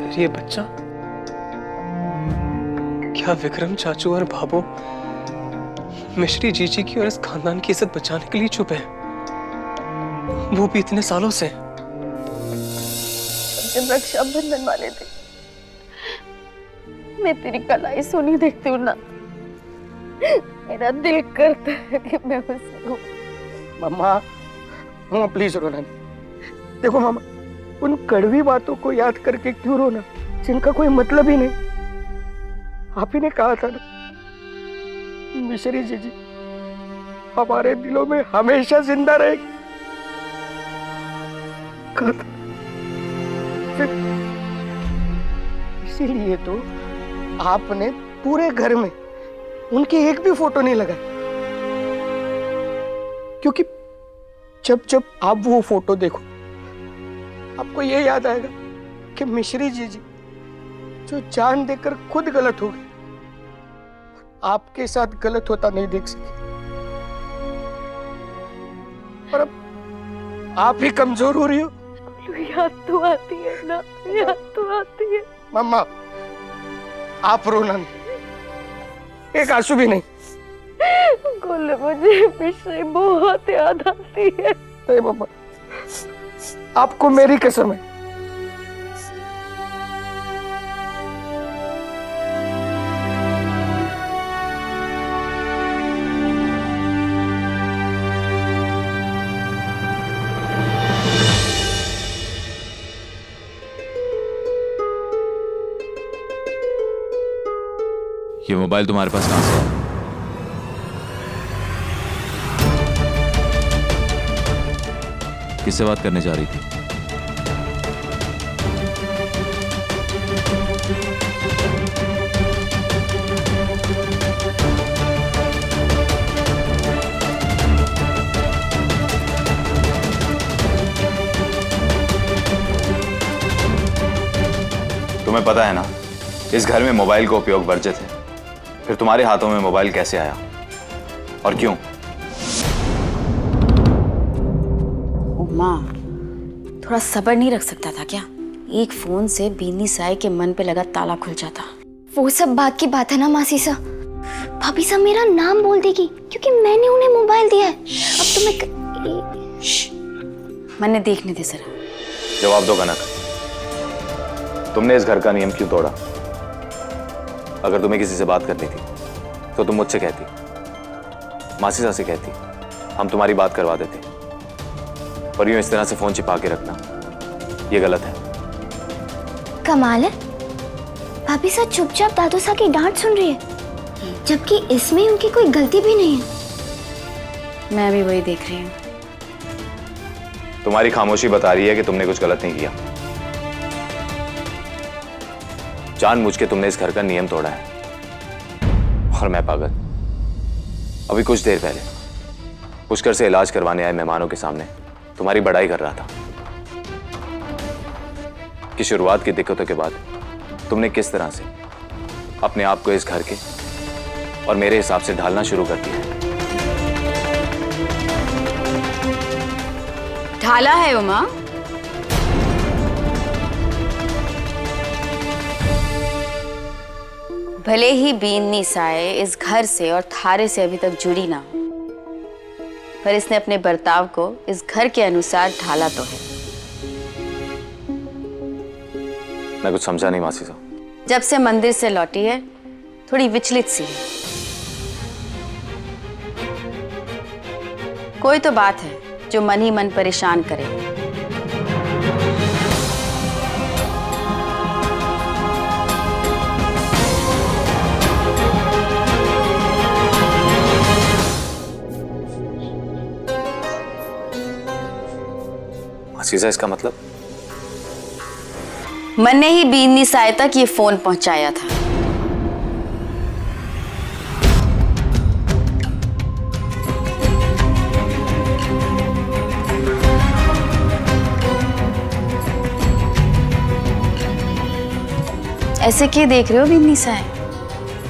फिर ये बच्चा, क्या विक्रम चाचू और भाभो मिश्री जीजी की और इस खानदान की इज्जत बचाने के लिए चुप है, वो भी इतने सालों से? जब रक्षाबंधन वाले थे मैं तेरी कलाई सोनी देखती हूँ ना, मेरा दिल करता है कि मैं उसको। मम्मा, मम्मा प्लीज रोना नहीं। देखो मामा, उन कड़वी बातों को याद करके क्यों रोना, जिनका कोई मतलब ही नहीं। आप ही ने कहा था ना, मिश्री जीजी हमारे दिलों में हमेशा जिंदा रहेगी। इसीलिए तो आपने पूरे घर में उनकी एक भी फोटो नहीं लगाई, क्योंकि जब जब आप वो फोटो देखो आपको ये याद आएगा कि मिश्री जीजी जो जान देकर खुद गलत हो गई, आपके साथ गलत होता नहीं देख सकी। और अब आप ही कमजोर हो रही हो। याद तो आती है ना, याद तो आती है। मम्मा, आप रोना नहीं, एक आंसू भी नहीं। गोलू, मुझे मिश्री बहुत याद आती है। नहीं मम्मा, आपको मेरी कसम है। ये मोबाइल तुम्हारे पास कहां से है? किससे बात करने जा रही थी? तुम्हें पता है ना, इस घर में मोबाइल का उपयोग वर्जित है। फिर तुम्हारे हाथों में मोबाइल कैसे आया और क्यों? माँ, थोड़ा सब्र नहीं रख सकता था क्या? एक फोन से बीनी साई के मन पे लगा ताला खुल जाता। वो सब बात की बात है ना मासी सा। भाभी सा मेरा नाम बोल देगी क्योंकि मैंने उन्हें मोबाइल दिया है। अब तुम्हें मैंने देखने दे जरा। जवाब दो कनक, तुमने इस घर का नियम क्यों तोड़ा? अगर तुम्हें किसी से बात करनी थी तो तुम मुझसे कहती, मासी सा से कहती, हम तुम्हारी बात करवा देते। पर यूं इस तरह से फोन छिपा के रखना, ये गलत है। कमाल है, भाभी सा चुपचाप दादू सा की डांट सुन रही है, जबकि इसमें उनकी कोई गलती भी नहीं है। मैं भी वही देख रही हूँ। तुम्हारी खामोशी बता रही है कि तुमने कुछ गलत नहीं किया। जानबूझ के तुमने इस घर का नियम तोड़ा है। और मैं पागल, अभी कुछ देर पहले पुष्कर से इलाज करवाने आए मेहमानों के सामने तुम्हारी बड़ाई कर रहा था कि शुरुआत की दिक्कतों के बाद तुमने किस तरह से अपने आप को इस घर के और मेरे हिसाब से ढालना शुरू कर दिया है। ढाला है उमा? भले ही बीननी साए इस घर से और थारे से अभी तक जुड़ी ना हो, पर इसने अपने बर्ताव को इस घर के अनुसार ढाला तो है। मैं कुछ समझा नहीं मासी साहब। जब से मंदिर से लौटी है थोड़ी विचलित सी है। कोई तो बात है जो मन ही मन परेशान करे। मासीसा, इसका मतलब? मन ने ही बीननी साए तक ये फोन पहुंचाया था। ऐसे क्यों देख रहे हो बीननी साए?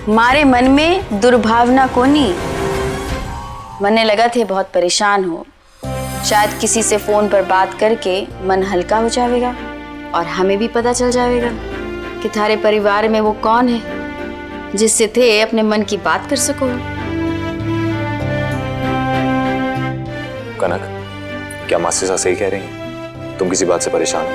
मारे मन में दुर्भावना को नहीं। मन ने लगा थे बहुत परेशान हो, शायद किसी से फोन पर बात करके मन हल्का हो जाएगा और हमें भी पता चल जाएगा कि थारे परिवार में वो कौन है जिससे थे अपने मन की बात कर सको। कनक, क्या मासीसा सही कह रही हैं? तुम किसी बात से परेशान हो?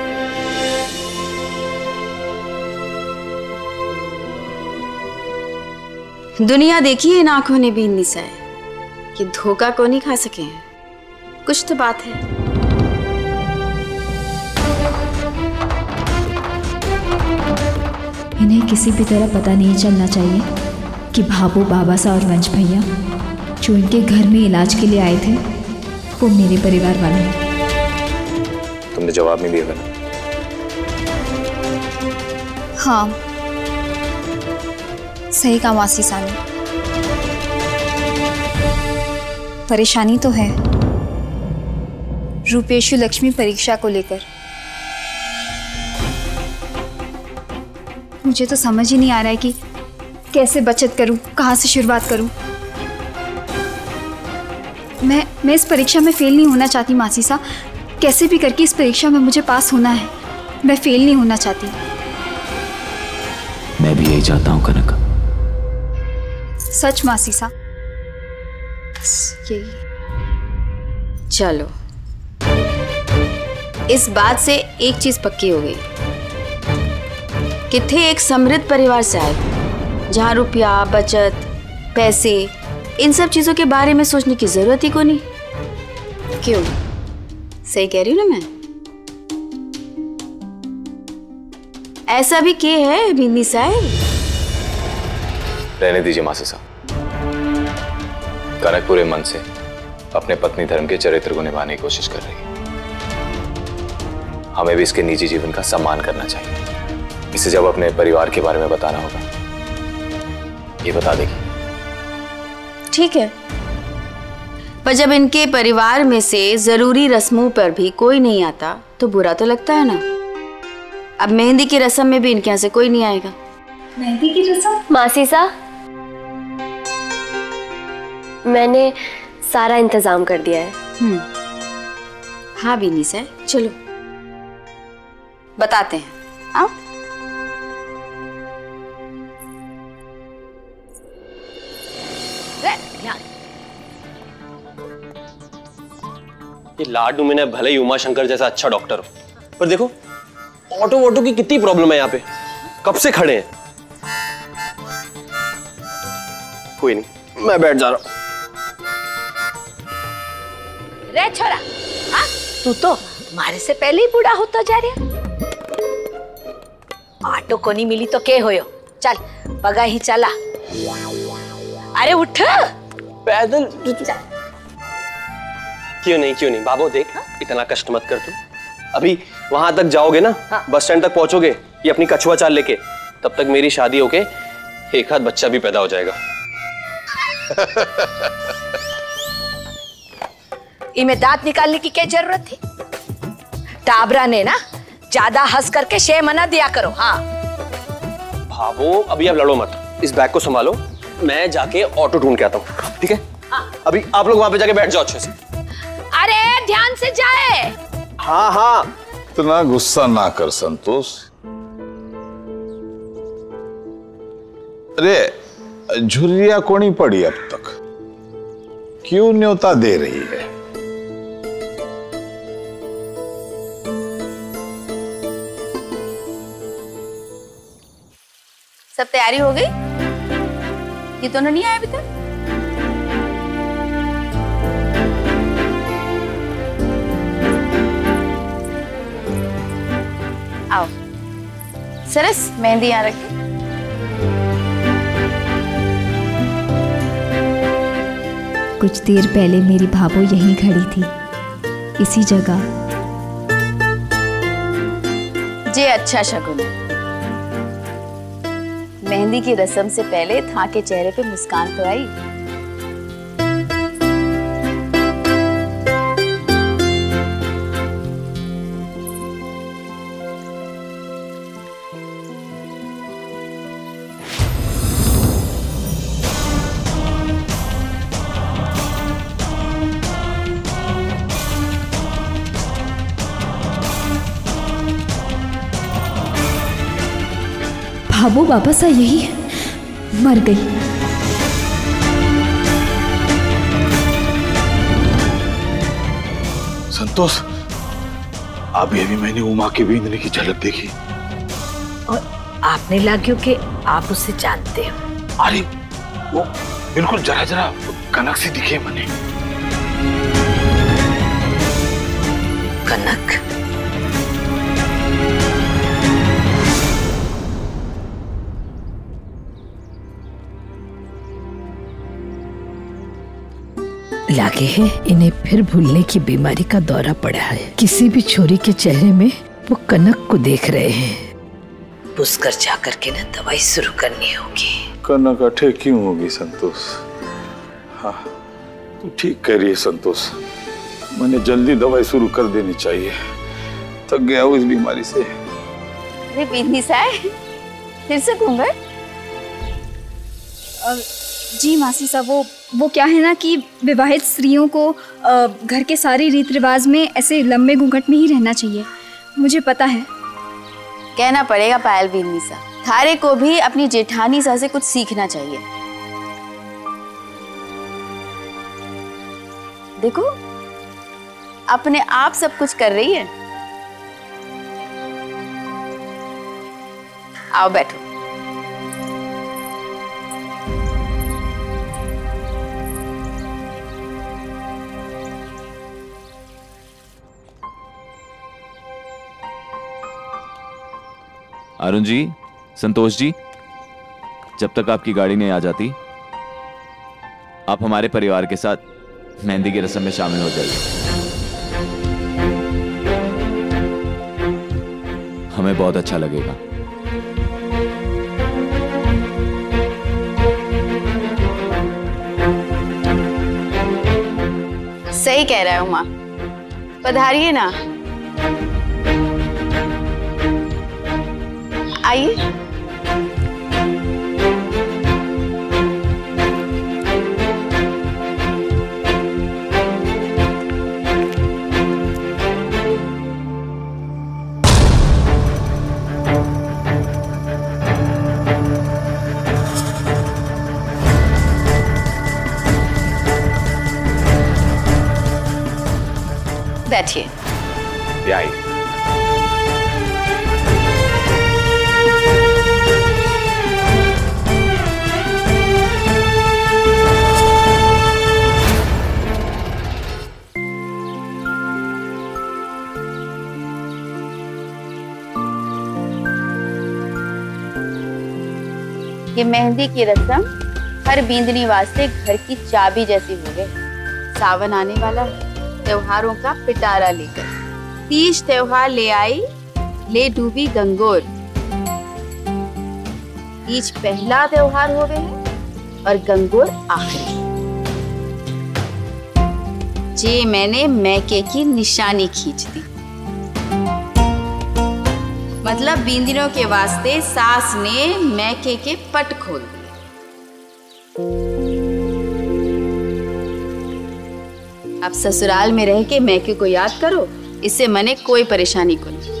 दुनिया देखी है इन आंखों ने बीननी साए कि धोखा को नहीं खा सके हैं। कुछ तो बात है। इन्हें किसी भी तरह पता नहीं चलना चाहिए कि भाभू, बाबा सा और वंश भैया जो इनके घर में इलाज के लिए आए थे वो मेरे परिवार वाले हैं। तुमने जवाब नहीं दिया? हाँ, सही कहा मासीसा ने। परेशानी तो है रूपेशु लक्ष्मी परीक्षा को लेकर। मुझे तो समझ ही नहीं आ रहा है कि कैसे बचत करूं, कहां से शुरुआत करूं। मैं इस परीक्षा में फेल नहीं होना चाहती मासीसा। कैसे भी करके इस परीक्षा में मुझे पास होना है। मैं फेल नहीं होना चाहती। मैं भी यही चाहता हूं कनक। सच मासीसा, यही। चलो, इस बात से एक चीज पक्की हो गई कि थे एक समृद्ध परिवार से आए, जहां रुपया, बचत, पैसे, इन सब चीजों के बारे में सोचने की जरूरत ही को नहीं। क्यों? सही कह रही हूं ना मैं? ऐसा भी क्या है बीननी साए? रहने दीजिए मासीसा। कनक पूरे मन से अपने पत्नी धर्म के चरित्र को निभाने की कोशिश कर रही है। हमें भी इसके निजी जीवन का सम्मान करना चाहिए। इसे जब अपने परिवार के बारे में बताना होगा, ये बता देगी। ठीक है, पर जब इनके परिवार में से जरूरी रस्मों पर भी कोई नहीं आता तो बुरा तो लगता है ना। अब मेहंदी की रस्म में भी इनके यहाँ से कोई नहीं आएगा। मेहंदी की रस्म? मासीसा, मैंने सारा इंतजाम कर दिया है। हाँ बीनी से, चलो बताते हैं। आओ। ये लाडू में भले ही उमा शंकर जैसा अच्छा डॉक्टर हो, पर देखो ऑटो वोटो की कितनी प्रॉब्लम है यहाँ पे। कब से खड़े हैं। कोई नहीं, मैं बैठ जा रहा हूं। रे छोरा, हाँ तू तो मारे से पहले ही बूढ़ा होता जा रहा। ऑटो को नहीं मिली तो के होयो? चल पगा ही चला। अरे उठ। पैदल क्यों नहीं बाबू, देख इतना कष्ट मत कर तू। अभी वहां तक जाओगे ना, बस स्टैंड तक पहुंचोगे ये अपनी कछुआ चाल लेके, तब तक मेरी शादी होके एक आध बच्चा भी पैदा हो जाएगा। इमें दांत निकालने की क्या जरूरत थी? टाबरा ने ना ज्यादा हंस करके शे मना दिया करो। हाँ भाभो, अभी आप लड़ो मत, इस बैग को संभालो, मैं जाके ऑटो ढूंढ के आता हूँ, ठीक है? हाँ। अभी आप लोग वहां पे जाके बैठ जाओ अच्छे से। अरे ध्यान से जाए। हाँ। इतना गुस्सा ना कर संतोष। अरे झुर्रिया कोनी पड़ी अब तक, क्यों न्योता दे रही है? सब तैयारी हो गई? ये दोनों नहीं आए अभी तक? आओ सरस, मेहंदी यहाँ रखी। कुछ देर पहले मेरी भाभो यहीं खड़ी थी, इसी जगह। जे अच्छा शगुन है। मेहंदी की रस्म से पहले था के चेहरे पे मुस्कान तो आई। भाभो वापस आई, यही मर गई। संतोष, अभी अभी मैंने उमा की बिंदनी की झलक देखी और आपने लाग्यो कि आप उसे जानते हो। अरे वो बिल्कुल जरा जरा कनक सी दिखे मने। कनक? लागे है इन्हें फिर भूलने की बीमारी का दौरा पड़ा है। किसी भी छोरी के चेहरे में वो कनक को देख रहे हैं। पुष्कर जाकर के ना दवाई शुरू करनी होगी। कनक अठे क्यों होगी संतोष? हाँ तू ठीक कह रही है संतोष, मैंने जल्दी दवाई शुरू कर देनी चाहिए, थक गया हूँ इस बीमारी से। अरे बिंदी साहब, फिर से घूंघट? जी मासी साहब, वो क्या है ना कि विवाहित स्त्रियों को घर के सारे रीत रिवाज में ऐसे लंबे घूंघट में ही रहना चाहिए, मुझे पता है। कहना पड़ेगा पायल बिंदी सा, थारे को भी अपनी जेठानी सा से कुछ सीखना चाहिए। देखो अपने आप सब कुछ कर रही है। आओ बैठो। अरुण जी, संतोष जी, जब तक आपकी गाड़ी नहीं आ जाती आप हमारे परिवार के साथ मेहंदी की रस्म में शामिल हो जाइए। हमें बहुत अच्छा लगेगा। सही कह रहा है उमा, पधारिए ना। आइए। बैठिए। आइए। ये मेहंदी की रस्म हर बींदनी वास्ते घर की चाबी जैसी हो गई। सावन आने वाला है, त्योहारों का पिटारा लेकर। तीज त्योहार ले आई, ले डूबी गंगोर। तीज पहला त्योहार हो गए है और गंगोर आखिरी। जे मैंने मैके की निशानी खींच दी, मतलब बींदिनों के वास्ते सास ने मैके के पट खोल दिए। अब ससुराल में रह के मैके को याद करो, इससे मने कोई परेशानी को नहीं।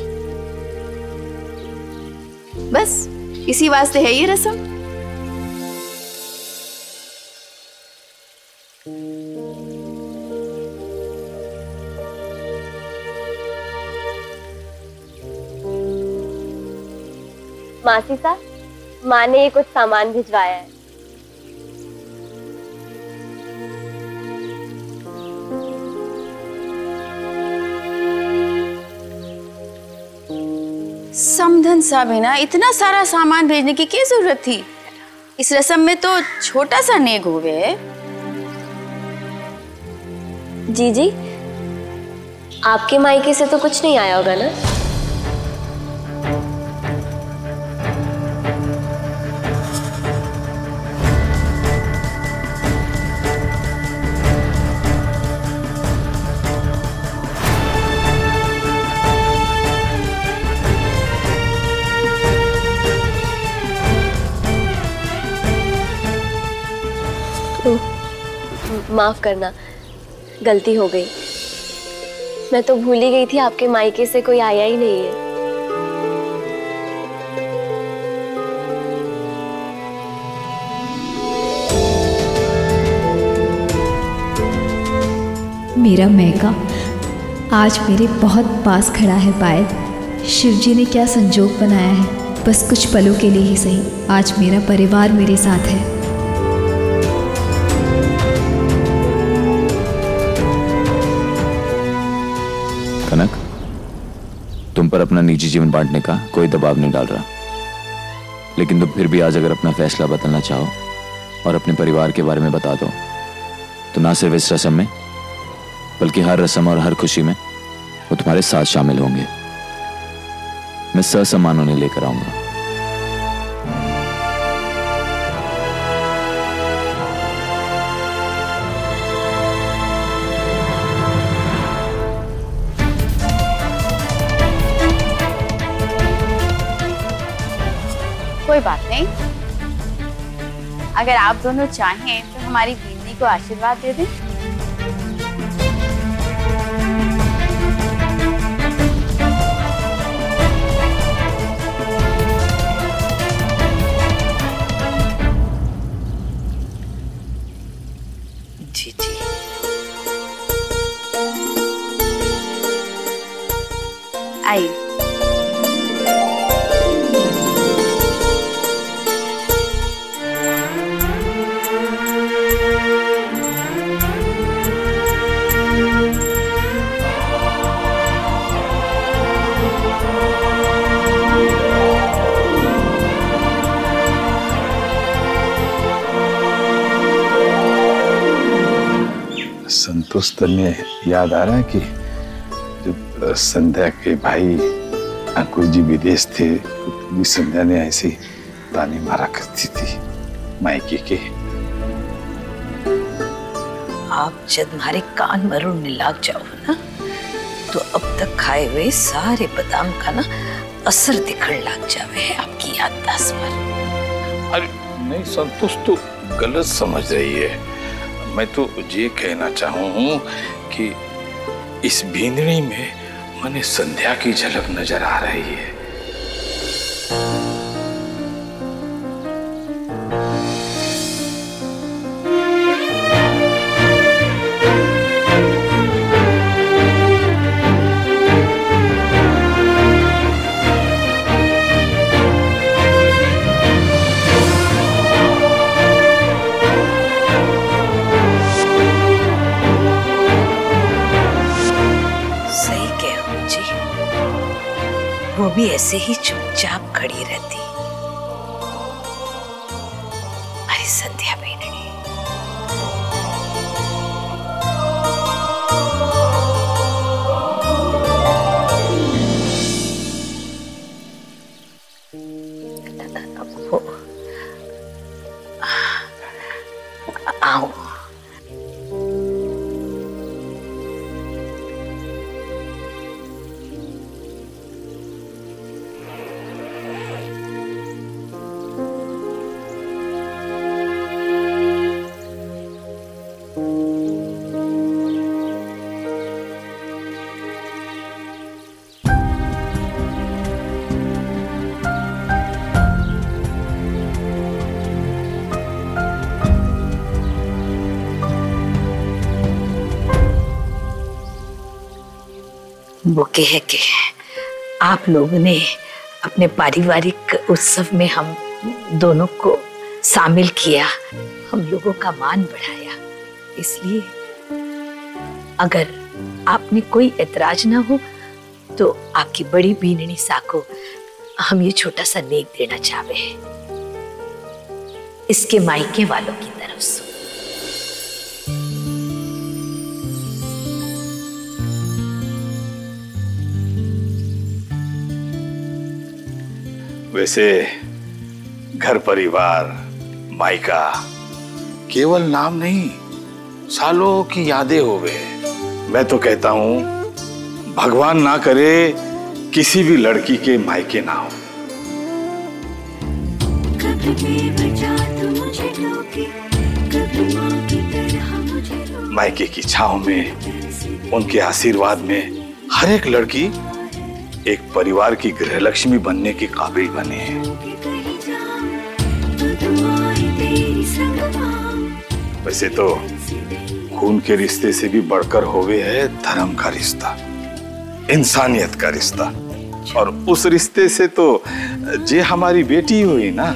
बस इसी वास्ते है ये रस्म। मासी साहब, माँ ने ये कुछ सामान भिजवाया है। समधन साबिना, इतना सारा सामान भेजने की क्या जरूरत थी? इस रस्म में तो छोटा सा नेग हो गए। जी, आपके मायके से तो कुछ नहीं आया होगा ना? माफ करना, गलती हो गई। मैं तो भूल ही गई थी आपके मायके से कोई आया ही नहीं है। मेरा मैका आज मेरे बहुत पास खड़ा है पायल। शिवजी ने क्या संजोग बनाया है, बस कुछ पलों के लिए ही सही आज मेरा परिवार मेरे साथ है। कनक, तुम पर अपना निजी जीवन बांटने का कोई दबाव नहीं डाल रहा, लेकिन तुम फिर भी आज अगर अपना फैसला बदलना चाहो और अपने परिवार के बारे में बता दो, तो ना सिर्फ इस रस्म में बल्कि हर रस्म और हर खुशी में वो तुम्हारे साथ शामिल होंगे। मैं ससम्मान उन्हें लेकर आऊंगा। कोई बात नहीं, अगर आप दोनों चाहें तो हमारी बींदी को आशीर्वाद दे दें। जी जी, आइए। संतोष, तन्ने याद आ रहा है कि जब संध्या के भाई अंकुर जी विदेश थे तो संध्या ने ऐसी ताने मारा करती थी मायके के। आप जब हमारे कान मरोड़ने लग जाओ ना, तो अब तक खाए हुए सारे बादाम का ना असर दिखने लग जावे है आपकी याददाश्त पर। अरे नहीं संतोष, तो गलत समझ रही है। मैं तो ये कहना चाहूँ कि इस बींदनी में मने संध्या की झलक नजर आ रही है। वो भी ऐसे ही चुपचाप खड़ी रहती। अरे संध्या बेनड़ी, आओ। वो कह के आप लोगों ने अपने पारिवारिक उत्सव में हम दोनों को शामिल किया, हम लोगों का मान बढ़ाया। इसलिए अगर आपने कोई एतराज ना हो तो आपकी बड़ी बीननी सा को हम ये छोटा सा नेक देना चाहते हैं, इसके मायके वालों की तरफ से। वैसे घर परिवार मायका केवल नाम नहीं, सालों की यादें होवे। मैं तो कहता हूं भगवान ना करे किसी भी लड़की के मायके ना हो। मायके की छांव में, उनके आशीर्वाद में हर एक लड़की एक परिवार की गृहलक्ष्मी बनने के काबिल बने हैं। वैसे तो खून के रिश्ते से भी बढ़कर होवे है धर्म का रिश्ता, इंसानियत का रिश्ता, और उस रिश्ते से तो जे हमारी बेटी हुई ना।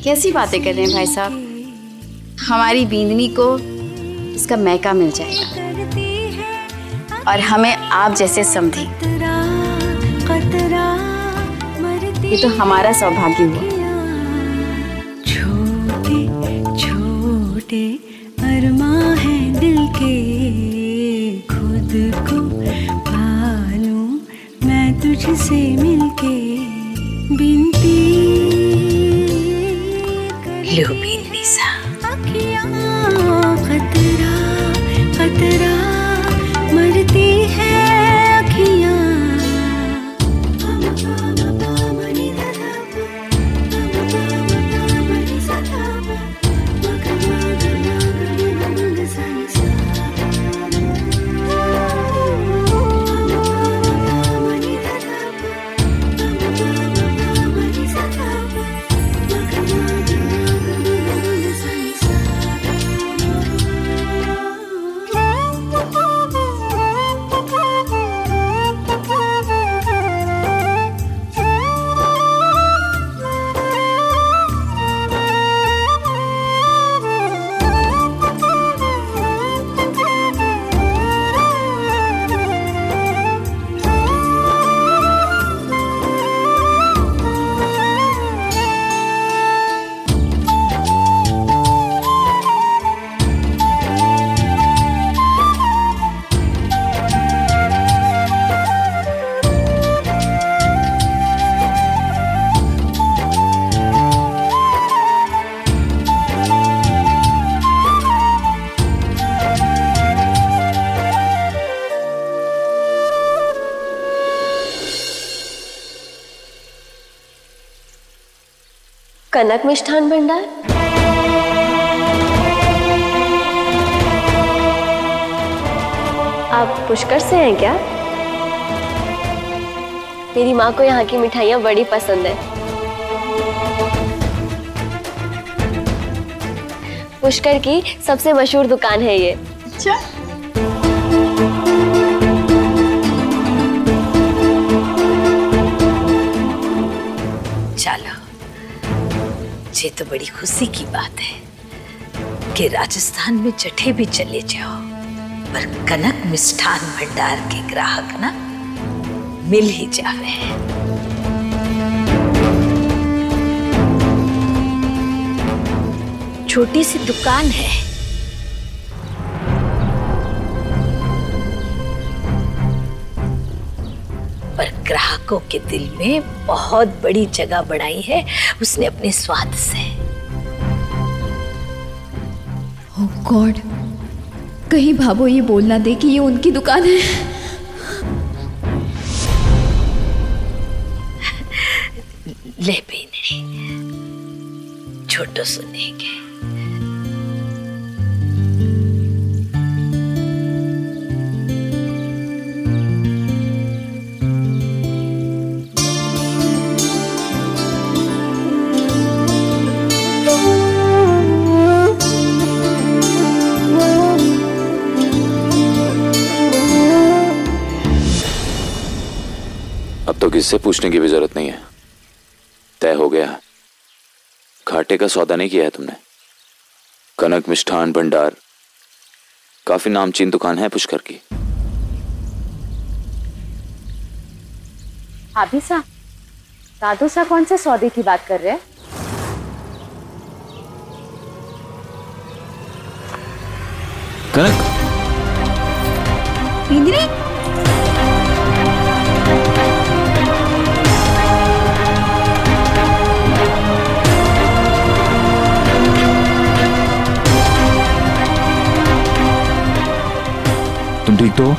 कैसी बातें कर रहे हैं भाई साहब, हमारी बींदनी को इसका मैका मिल जाएगा और हमें आप जैसे समझे, ये तो हमारा सौभाग्य हुआ। छोटे अरमां हैं दिल के, खुद को पालूं मैं तुझसे मिलके, बिनती लो बीननी सा। खतरा खतरा मरती है अखियां। कनक मिष्ठान भंडार। आप पुष्कर से हैं क्या? मेरी माँ को यहाँ की मिठाइयाँ बड़ी पसंद है। पुष्कर की सबसे मशहूर दुकान है ये। अच्छा, चलो, ये तो बड़ी खुशी की बात है कि राजस्थान में जठे भी चले जाओ पर कनक मिष्ठान भंडार के ग्राहक ना मिल ही जावे। छोटी सी दुकान है, पर ग्राहकों के दिल में बहुत बड़ी जगह बनाई है उसने अपने स्वाद से। ओह गॉड, कहीं भाभो ये बोल ना दे कि ये उनकी दुकान है। ले बेनरी, छोटो सुनेंगे। किससे पूछने की भी जरूरत नहीं है, तय हो गया। घाटे का सौदा नहीं किया है तुमने। कनक मिष्ठान भंडार काफी नामचीन दुकान है पुष्कर की। भाभी सा, दादू सा कौन से सौदे की बात कर रहे हैं? कनक, बिंदनी, तुम ठीक तो हो?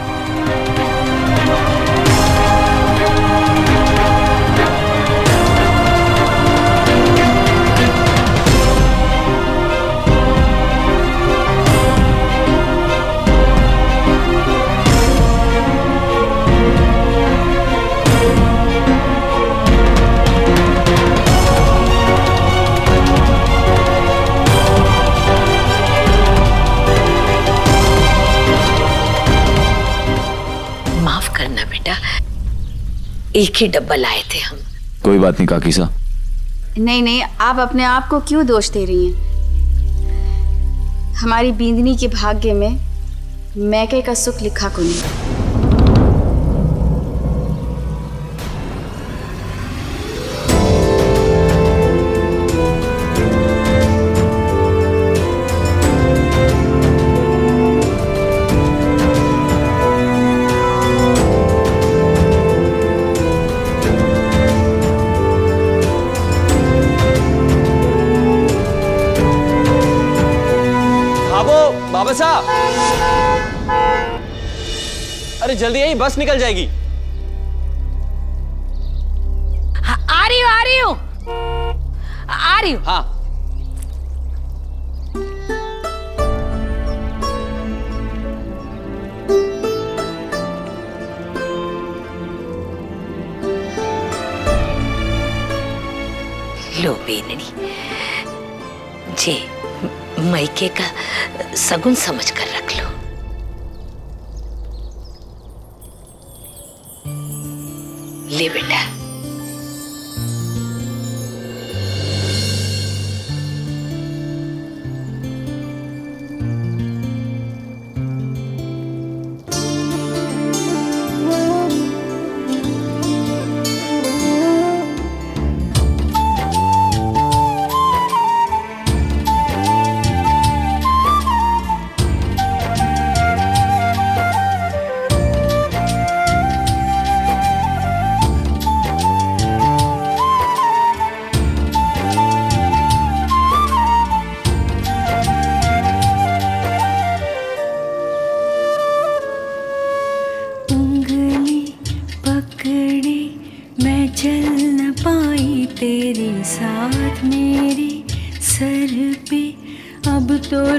एक ही डब्बा लाए थे हम। कोई बात नहीं काकी सा। नहीं नहीं, आप अपने आप को क्यों दोष दे रही हैं? हमारी बिंदनी के भाग्य में मैके का सुख लिखा को नहीं। बाबा साहब, अरे जल्दी आई, बस निकल जाएगी। आ रही हूँ, आ रही हूँ, आ रही हूँ। हाँ। लो बेननी जी, मायके का सगुन समझ कर रख लो। ले बेटा।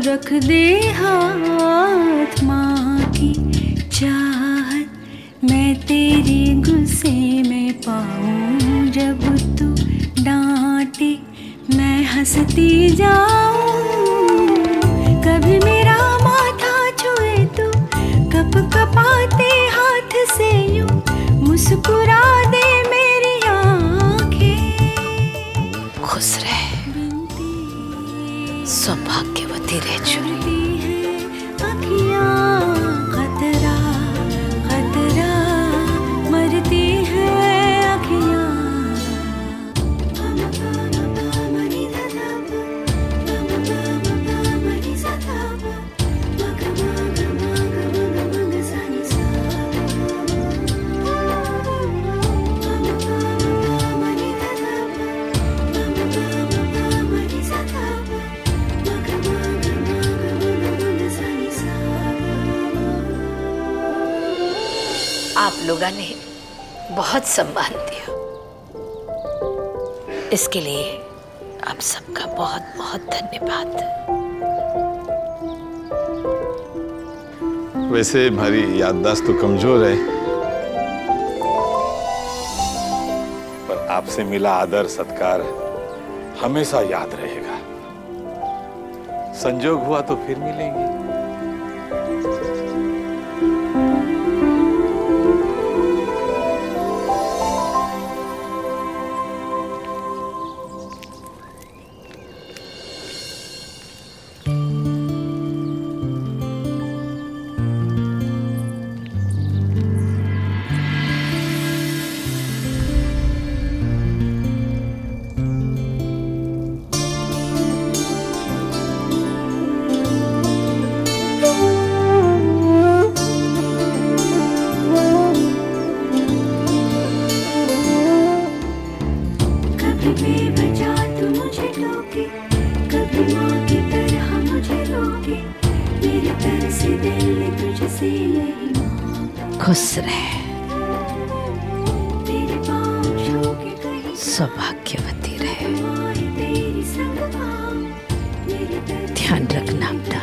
रख दे हाथ, माँ की चाहत मैं तेरे गुस्से में पाऊँ। जब तू डांटे मैं हंसती जाऊँ। कभी मेरा माथा छुए तो कप कपाते हाथ से यूं मुस्कुरा दे मेरी आँखें। खुश रहे, सौभाग्यवती रह चुरी। खतरा खतरा मरती है अखियाँ। आप लोगों ने बहुत सम्मान दिया, इसके लिए आप सबका बहुत बहुत धन्यवाद। वैसे हमारी याददाश्त तो कमजोर है, पर आपसे मिला आदर सत्कार हमेशा याद रहेगा। संजोग हुआ तो फिर मिलेंगे। खुश रह, सौभाग्यवती रहे, ध्यान रखना अपना।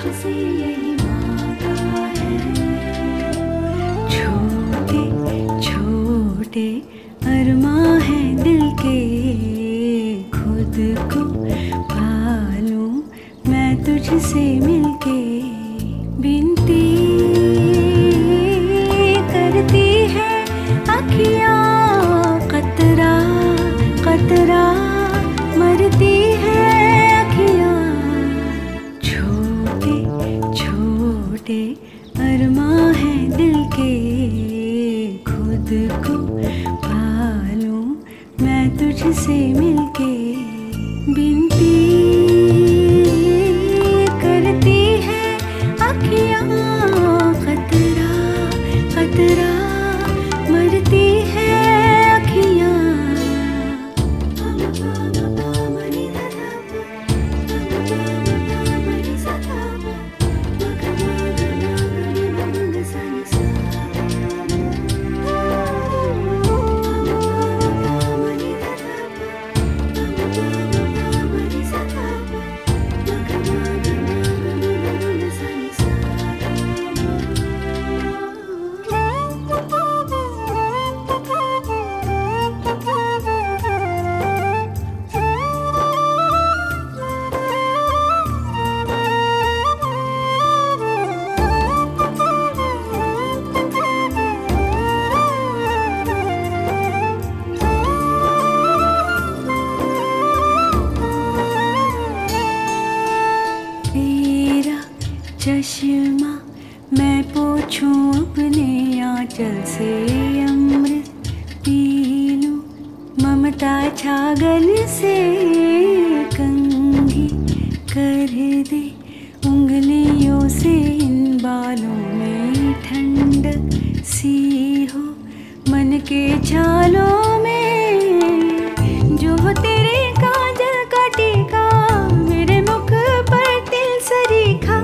छोटे छोटे अरमां हैं दिल के, खुद को पालूं मैं तुझसे मिलके। बिनती करती है अखियां, कतरा कतरा मरती है अखियां। छोटे छोटे अरमां हैं दिल के, खुद को पालूं मैं तुझसे मिलके। बिनती करती है अखियां, कतरा कतरा मरती है अखियां। चश्मा मैं पोछूं अपने आंचल से, अमृत पी लूं ममता छागल से। कंघी कर दे उंगलियों से इन बालों में, ठंडक सी हो मन के छालों में। जो तेरे काजल का टीका, मेरे मुख पर तिल सरीखा,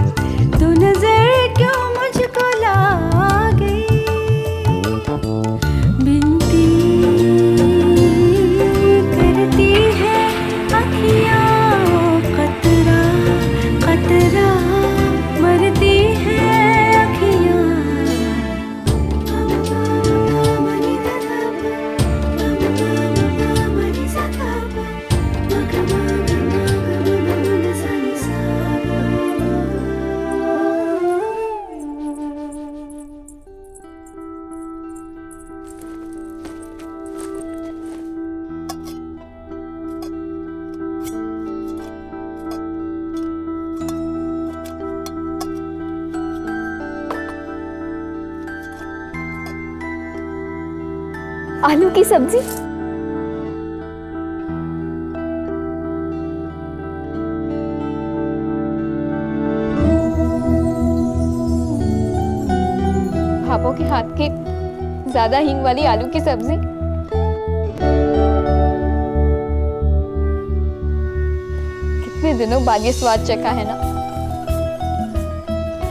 तो नजर क्यों मुझको लागे। बिनती करती है अखियां, कतरा कतरा मरती है अखियां। आलू की सब्जी। भाभो के हाथ की ज्यादा हींग वाली आलू की सब्जी। कितने दिनों बाद ये स्वाद चखा है ना।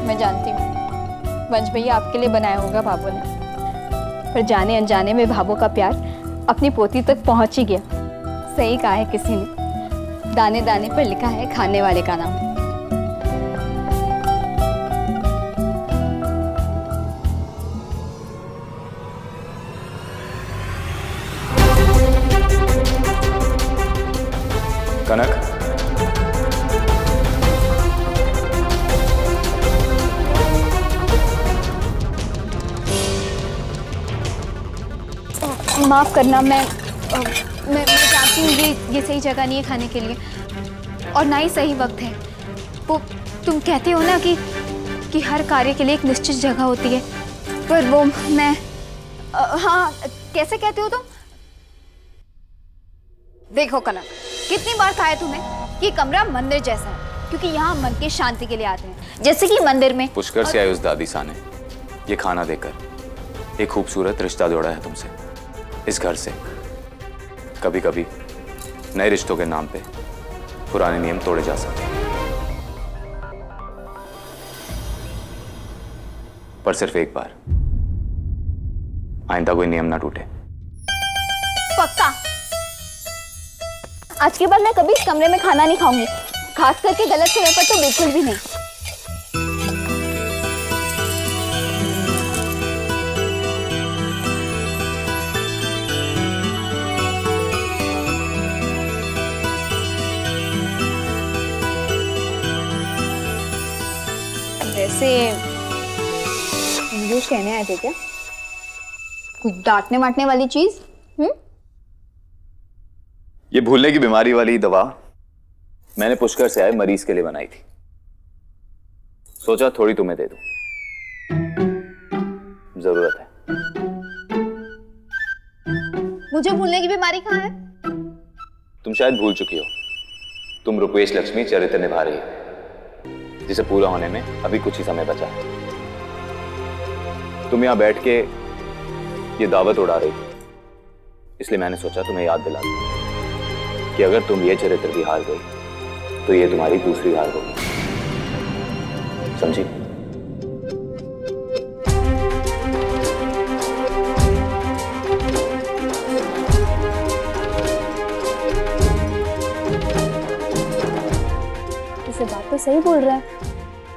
मैं जानती हूँ वंश भैया आपके लिए बनाया होगा भाभो ने, पर जाने अनजाने में भाभो का प्यार अपनी पोती तक पहुंच ही गया। सही कहा है किसी ने, दाने दाने पर लिखा है खाने वाले का नाम। कनक, माफ करना, मैं जानती हूँ ये सही जगह नहीं है खाने के लिए, और ना ही सही वक्त है। वो तुम कहते हो ना कि हर कार्य के लिए एक निश्चित जगह होती है, पर वो मैं हाँ, कैसे कहते हो तुम? देखो कनक, कितनी बार कहा है तुम्हें कि कमरा मंदिर जैसा है, क्योंकि यहाँ मन की शांति के लिए आते हैं, जैसे कि मंदिर में। पुष्कर से आए उस दादी सा ने ये खाना देकर एक खूबसूरत रिश्ता जोड़ा है तुमसे, इस घर से। कभी कभी नए रिश्तों के नाम पे पुराने नियम तोड़े जा सकते हैं। पर सिर्फ एक बार। आइंदा कोई नियम ना टूटे। पक्का। आज के बाद मैं कभी इस कमरे में खाना नहीं खाऊंगी, खास करके गलत समय पर तो बिल्कुल भी नहीं। वैसे इंग्लिश कहने आए थे क्या? कुछ डांटने वाटने वाली चीज? ये भूलने की बीमारी वाली दवा मैंने पुष्कर से आए मरीज के लिए बनाई थी। सोचा थोड़ी तुम्हें दे दूं, जरूरत है। मुझे भूलने की बीमारी कहाँ है? तुम शायद भूल चुकी हो, तुम रुपेश लक्ष्मी चरित्र निभा रही हो, जिसे पूरा होने में अभी कुछ ही समय बचा है। तुम यहां बैठ के ये दावत उड़ा रही थी, इसलिए मैंने सोचा तुम्हें याद दिला दूं कि अगर तुम ये चरित्र भी हार गई तो ये तुम्हारी दूसरी हार होगी, समझी? इसे बात तो सही बोल रहा है।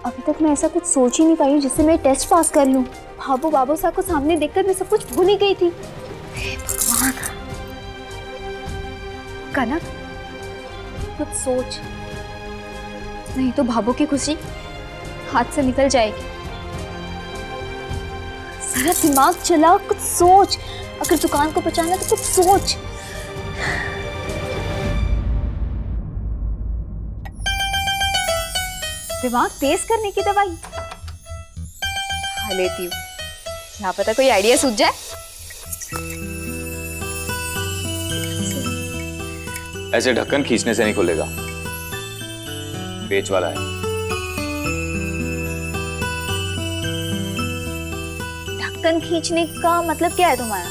अभी तक मैं ऐसा कुछ सोच ही नहीं पाई हूँ जिससे मैं टेस्ट पास कर लूं। बाबू साहब को सामने देखकर मैं सब कुछ भूल ही गई थी। भगवान। कनक, कुछ सोच, नहीं तो भाभू की खुशी हाथ से निकल जाएगी। सारा दिमाग चला, कुछ सोच। अगर दुकान को बचाना तो कुछ सोच। दिमाग तेज करने की दवाई खा लेती हूँ, क्या पता कोई आइडिया सूझ जाए। ऐसे ढक्कन खींचने से नहीं खुलेगा, पेच वाला है। ढक्कन खींचने का मतलब क्या है तुम्हारा?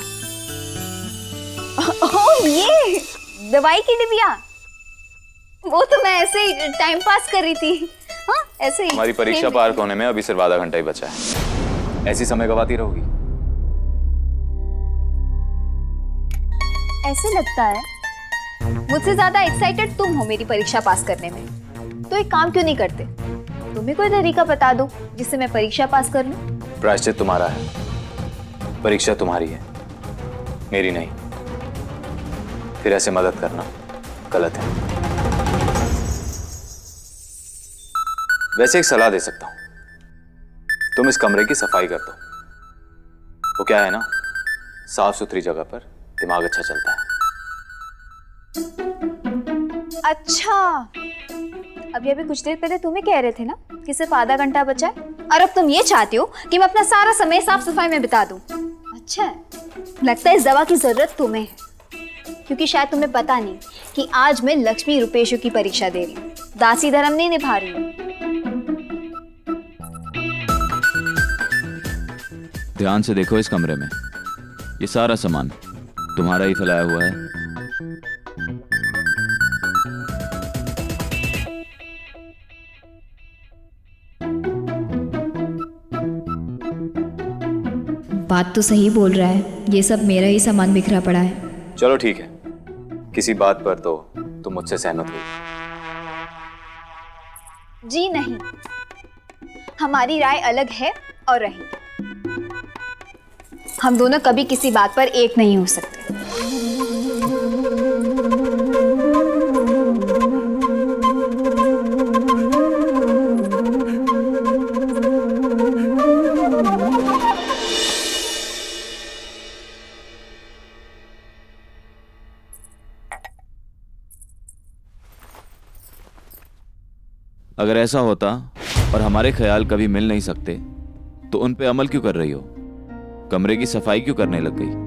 ओह, ये दवाई की डिबिया। वो तो मैं ऐसे ही टाइम पास कर रही थी। हाँ, ऐसे ही। हमारी परीक्षा पार होने में अभी सिर्फ आधा घंटा ही बचा है, ऐसी समय गवाती रहोगी? ऐसे लगता है मुझसे ज्यादा एक्साइटेड तुम हो मेरी परीक्षा पास करने में। तो एक काम क्यों नहीं करते, तुम्हें कोई तरीका बता दो जिससे मैं परीक्षा पास कर लूं। प्रायश्चित तुम्हारा है, परीक्षा तुम्हारी है, मेरी नहीं। फिर ऐसे मदद करना गलत है। वैसे एक सलाह दे सकता हूं, तुम इस कमरे की सफाई कर दो। वो क्या है ना, साफ सुथरी जगह पर दिमाग अच्छा चलता है। अच्छा, अभी कुछ देर पहले तुम्हें कह रहे थे ना कि सिर्फ आधा घंटा बचा है, और अब तुम ये चाहते हो कि मैं अपना सारा समय साफ सफाई में बिता दूं। अच्छा है, लगता है इस दवा की जरूरत तुम्हें है, क्योंकि शायद तुम्हें पता नहीं कि आज मैं लक्ष्मी रुपेशों की परीक्षा दे रही हूँ, दासी धर्म नहीं निभा रही हूँ। ध्यान से देखो इस कमरे में, ये सारा सामान तुम्हारा ही फैलाया हुआ है। बात तो सही बोल रहा है, ये सब मेरा ही सामान बिखरा पड़ा है। चलो ठीक है, किसी बात पर तो तुम मुझसे सहमत हो? जी नहीं, हमारी राय अलग है और रहेगी। हम दोनों कभी किसी बात पर एक नहीं हो सकते। अगर ऐसा होता और हमारे ख्याल कभी मिल नहीं सकते तो उन पे अमल क्यों कर रही हो? कमरे की सफाई क्यों करने लग गई?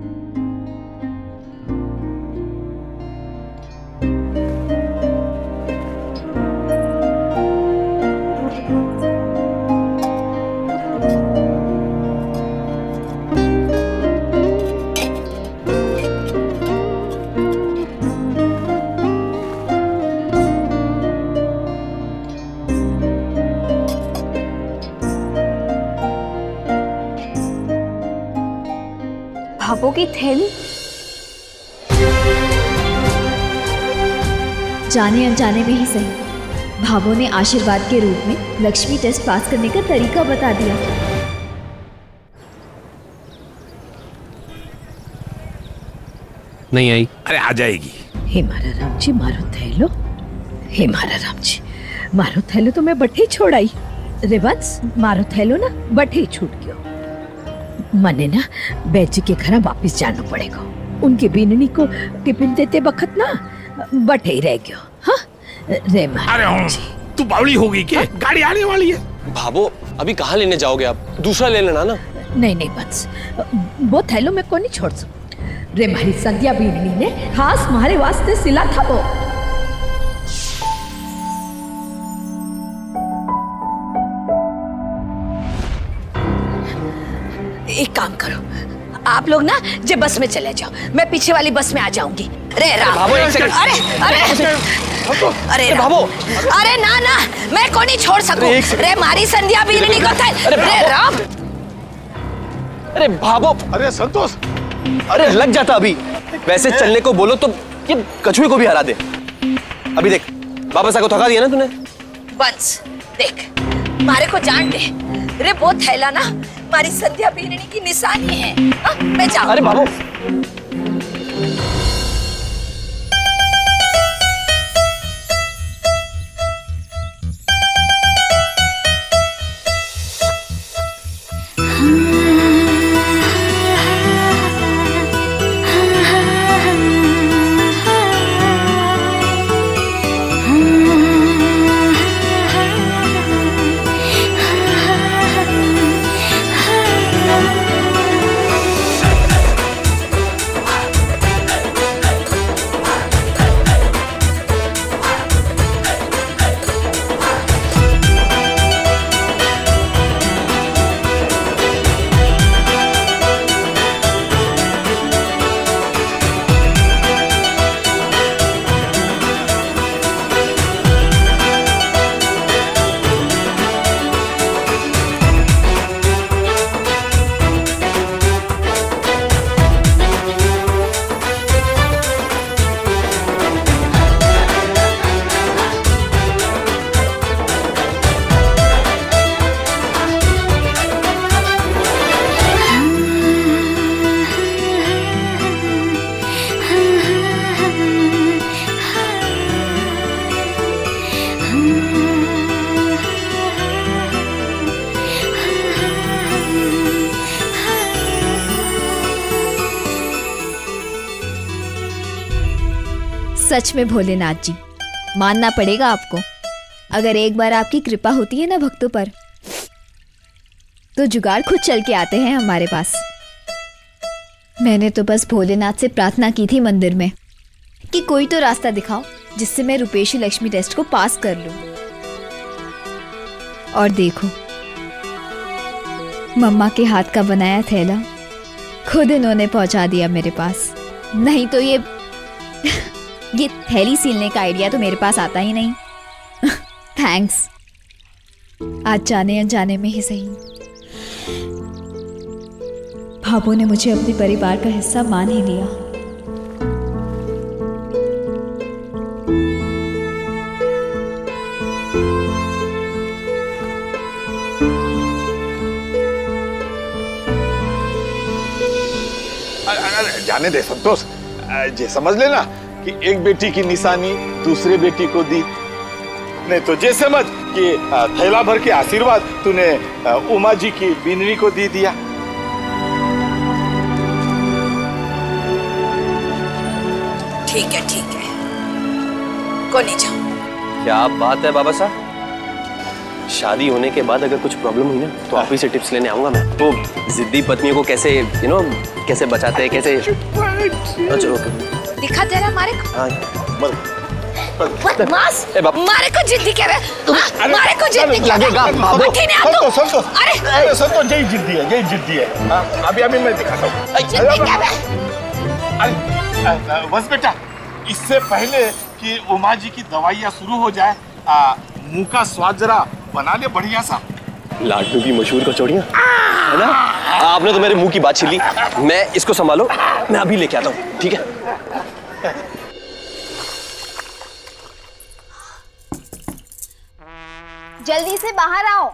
भाभो की थैली? जाने अनजाने में ही सही, भाभो ने आशीर्वाद के रूप में लक्ष्मी टेस्ट पास करने का तरीका बता दिया। नहीं आई। अरे आ जाएगी। हे मारा राम जी मारो थैलो, हे मारा राम जी मारो थैलो तो मैं बठे छोड़ाई। रेवंस मारो थैलो ना बठे छूट गयो। मने ना बैजी के घर वापिस जाना पड़ेगा। उनकी बीननी को टिफिन देते वक्त ना बठे ही रह गयो। हाँ रे मारा जी तू बावली होगी क्या? गाड़ी आने वाली है। भाभो अभी कहाँ लेने जाओगे आप? दूसरा ले लेना ना। नहीं बस वो थैलो में को नहीं छोड़ सकता। रे मारी संध्या बीननी ने खास मारे वास्ते सिला था वो। एक काम करो, आप लोग ना जे बस में चले जाओ, मैं पीछे वाली बस में आ जाऊंगी। रे राम, अरे भाभो, अरे ना मैं को नहीं छोड़ सकूं। रे मारी संध्या बीननी को थे। रे राम, अरे भाभो, अरे संतोष, अरे लग जाता अभी। वैसे चलने को बोलो तो ये कछुए को भी हरा दे। अभी देख वापस आको थका दिया ना तूने। बंस देख मारे को जान दे। रे वो थैला ना मारी संध्या बीननी की निशानी है। मैं जाऊं। अरे बाबू सच में भोलेनाथ जी, मानना पड़ेगा आपको। अगर एक बार आपकी कृपा होती है ना भक्तों पर, तो जुगाड़ खुद चल के आते हैं हमारे पास। मैंने तो बस भोलेनाथ से प्रार्थना की थी मंदिर में कि कोई तो रास्ता दिखाओ जिससे मैं रुपेशी लक्ष्मी टेस्ट को पास कर लूं। और देखो, मम्मा के हाथ का बनाया थैला खुद इन्होंने पहुंचा दिया मेरे पास। नहीं तो ये थैली सीलने का आइडिया तो मेरे पास आता ही नहीं। थैंक्स। आज जाने अनजाने में ही सही, भाभो ने मुझे अपने परिवार का हिस्सा मान ही लिया। जाने दे संतोष, ये समझ लेना कि एक बेटी की निशानी दूसरे बेटी को दी। नहीं तो ये समझ कि थैला भर के आशीर्वाद तूने उमा जी की बीननी को दे दिया। ठीक है, को नहीं जाओ। क्या बात है बाबा साहब, शादी होने के बाद अगर कुछ प्रॉब्लम हुई ना तो आप ही से टिप्स लेने आऊंगा मैं। तो जिद्दी पत्नियों को कैसे कैसे बचाते हैं, कैसे। चलो दिखा तेरा मारे को। हाँ बदमाश, मारे को जिद्दी कह रहे। मारे को जिद्दी लगेगा। अरे संतोष यही जिद्दी है। अभी मैं दिखाता हूँ। बस बेटा, इससे पहले कि उमा जी की दवाइयाँ शुरू हो जाए, मुंह का स्वाद जरा बना ले बढ़िया सा। लाडनू की मशहूर कचौड़ियाँ है ना। आपने तो मेरे मुंह की बात छीन ली। मैं इसको संभालो, मैं अभी लेके आता हूँ, ठीक है। जल्दी से बाहर आओ।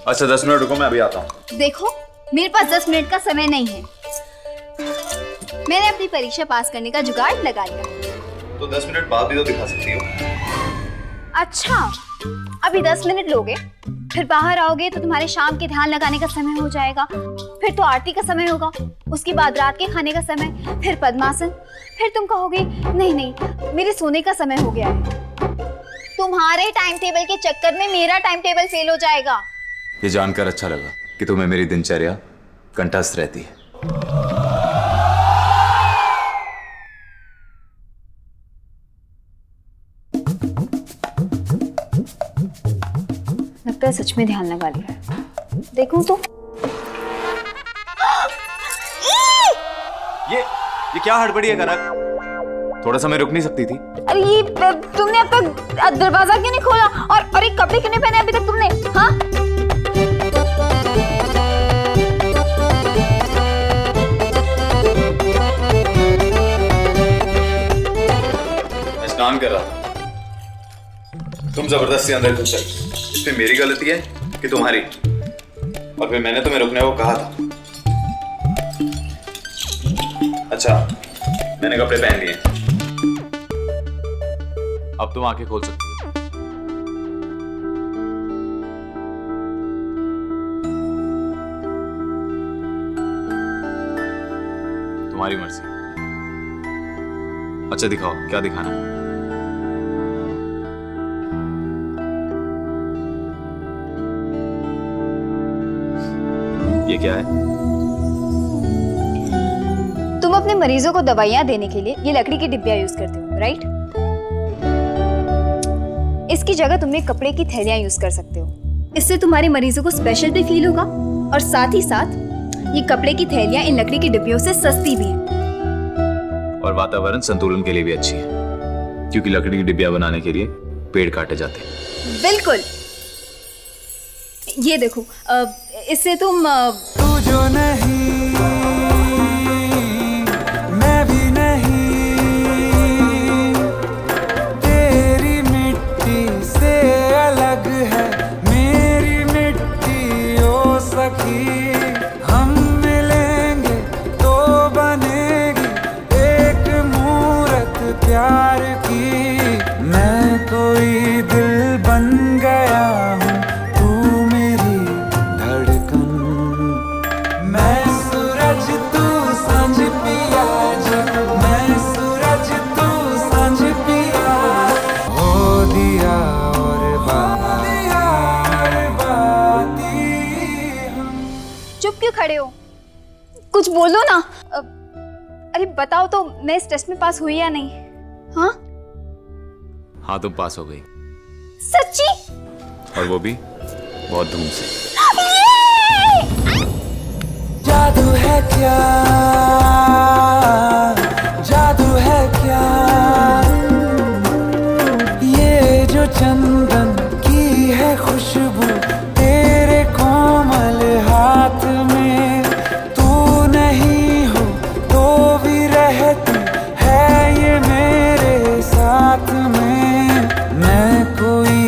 अच्छा 10 मिनट रुको, मैं अभी आता हूँ। देखो मेरे पास 10 मिनट का समय नहीं है। मैंने अपनी परीक्षा पास करने का जुगाड़ लगा लिया। तो 10 मिनट बाद भी तो दिखा सकती हो। अच्छा अभी 10 मिनट लोगे, फिर बाहर आओगे तो तुम्हारे शाम के ध्यान लगाने का समय हो जाएगा, फिर तो आरती का समय होगा, उसके बाद रात के खाने का समय, फिर पद्मासन, फिर तुम कहोगे नहीं नहीं मेरे सोने का समय हो गया है। तुम्हारे टाइम टेबल के चक्कर में मेरा टाइम टेबल फेल हो जाएगा। ये जानकर अच्छा लगा कि तुम्हें मेरी दिनचर्या कंठस्थ रहती है। लगता है सच में ध्यान लगा लिया है। देखूं तो ये क्या हड़बड़ी है कनक? थोड़ा समय रुक नहीं सकती थी? अरे ये तुमने अब तक दरवाजा क्यों नहीं खोला? और ये कपड़े क्यों नहीं पहने अभी तक तुमने? हाँ मैं स्नान कर रहा था, तुम जबरदस्ती अंदर घुस आई। इसमें मेरी गलती है कि तुम्हारी? और फिर मैंने तुम्हें रुकने को कहा था। अच्छा मैंने कपड़े पहन लिए, अब तुम आंखें खोल सकती हो। तुम्हारी मर्जी। अच्छा दिखाओ क्या दिखाना है। ये क्या है? तुम अपने मरीजों को दवाइयां देने के लिए ये लकड़ी की डिब्बियां यूज करते हो, राइट? इसकी जगह तुम एक कपड़े की थैलियां यूज कर सकते हो। इससे तुम्हारे मरीजों को स्पेशल भी फील होगा और साथ ही साथ ये कपड़े की थैलियां इन लकड़ी की डिब्बियों से सस्ती भी है। और वातावरण संतुलन के लिए भी अच्छी है, क्योंकि लकड़ी की डिब्बियां बनाने के लिए पेड़ काटे जाते हैं। बिल्कुल। ये देखो इससे तुम तू जो नहीं मैं भी नहीं, तेरी मिट्टी से अलग है मेरी मिट्टी ओ सखी। हम मिलेंगे तो बनेगी एक मूरत प्यार की। मैं कोई दिल बन गया हूँ, खड़े हो, कुछ बोलो ना। अरे बताओ तो मैं इस टेस्ट में पास हुई या नहीं? हाँ हाँ तुम पास हो गई। सच्ची? और वो भी बहुत धूम से। जादू है क्या, जादू है क्या, ये जो चंदन की है खुशबू तेरे कोमल हाथ में। तू नहीं हो तो भी रहती है ये मेरे साथ में। मैं कोई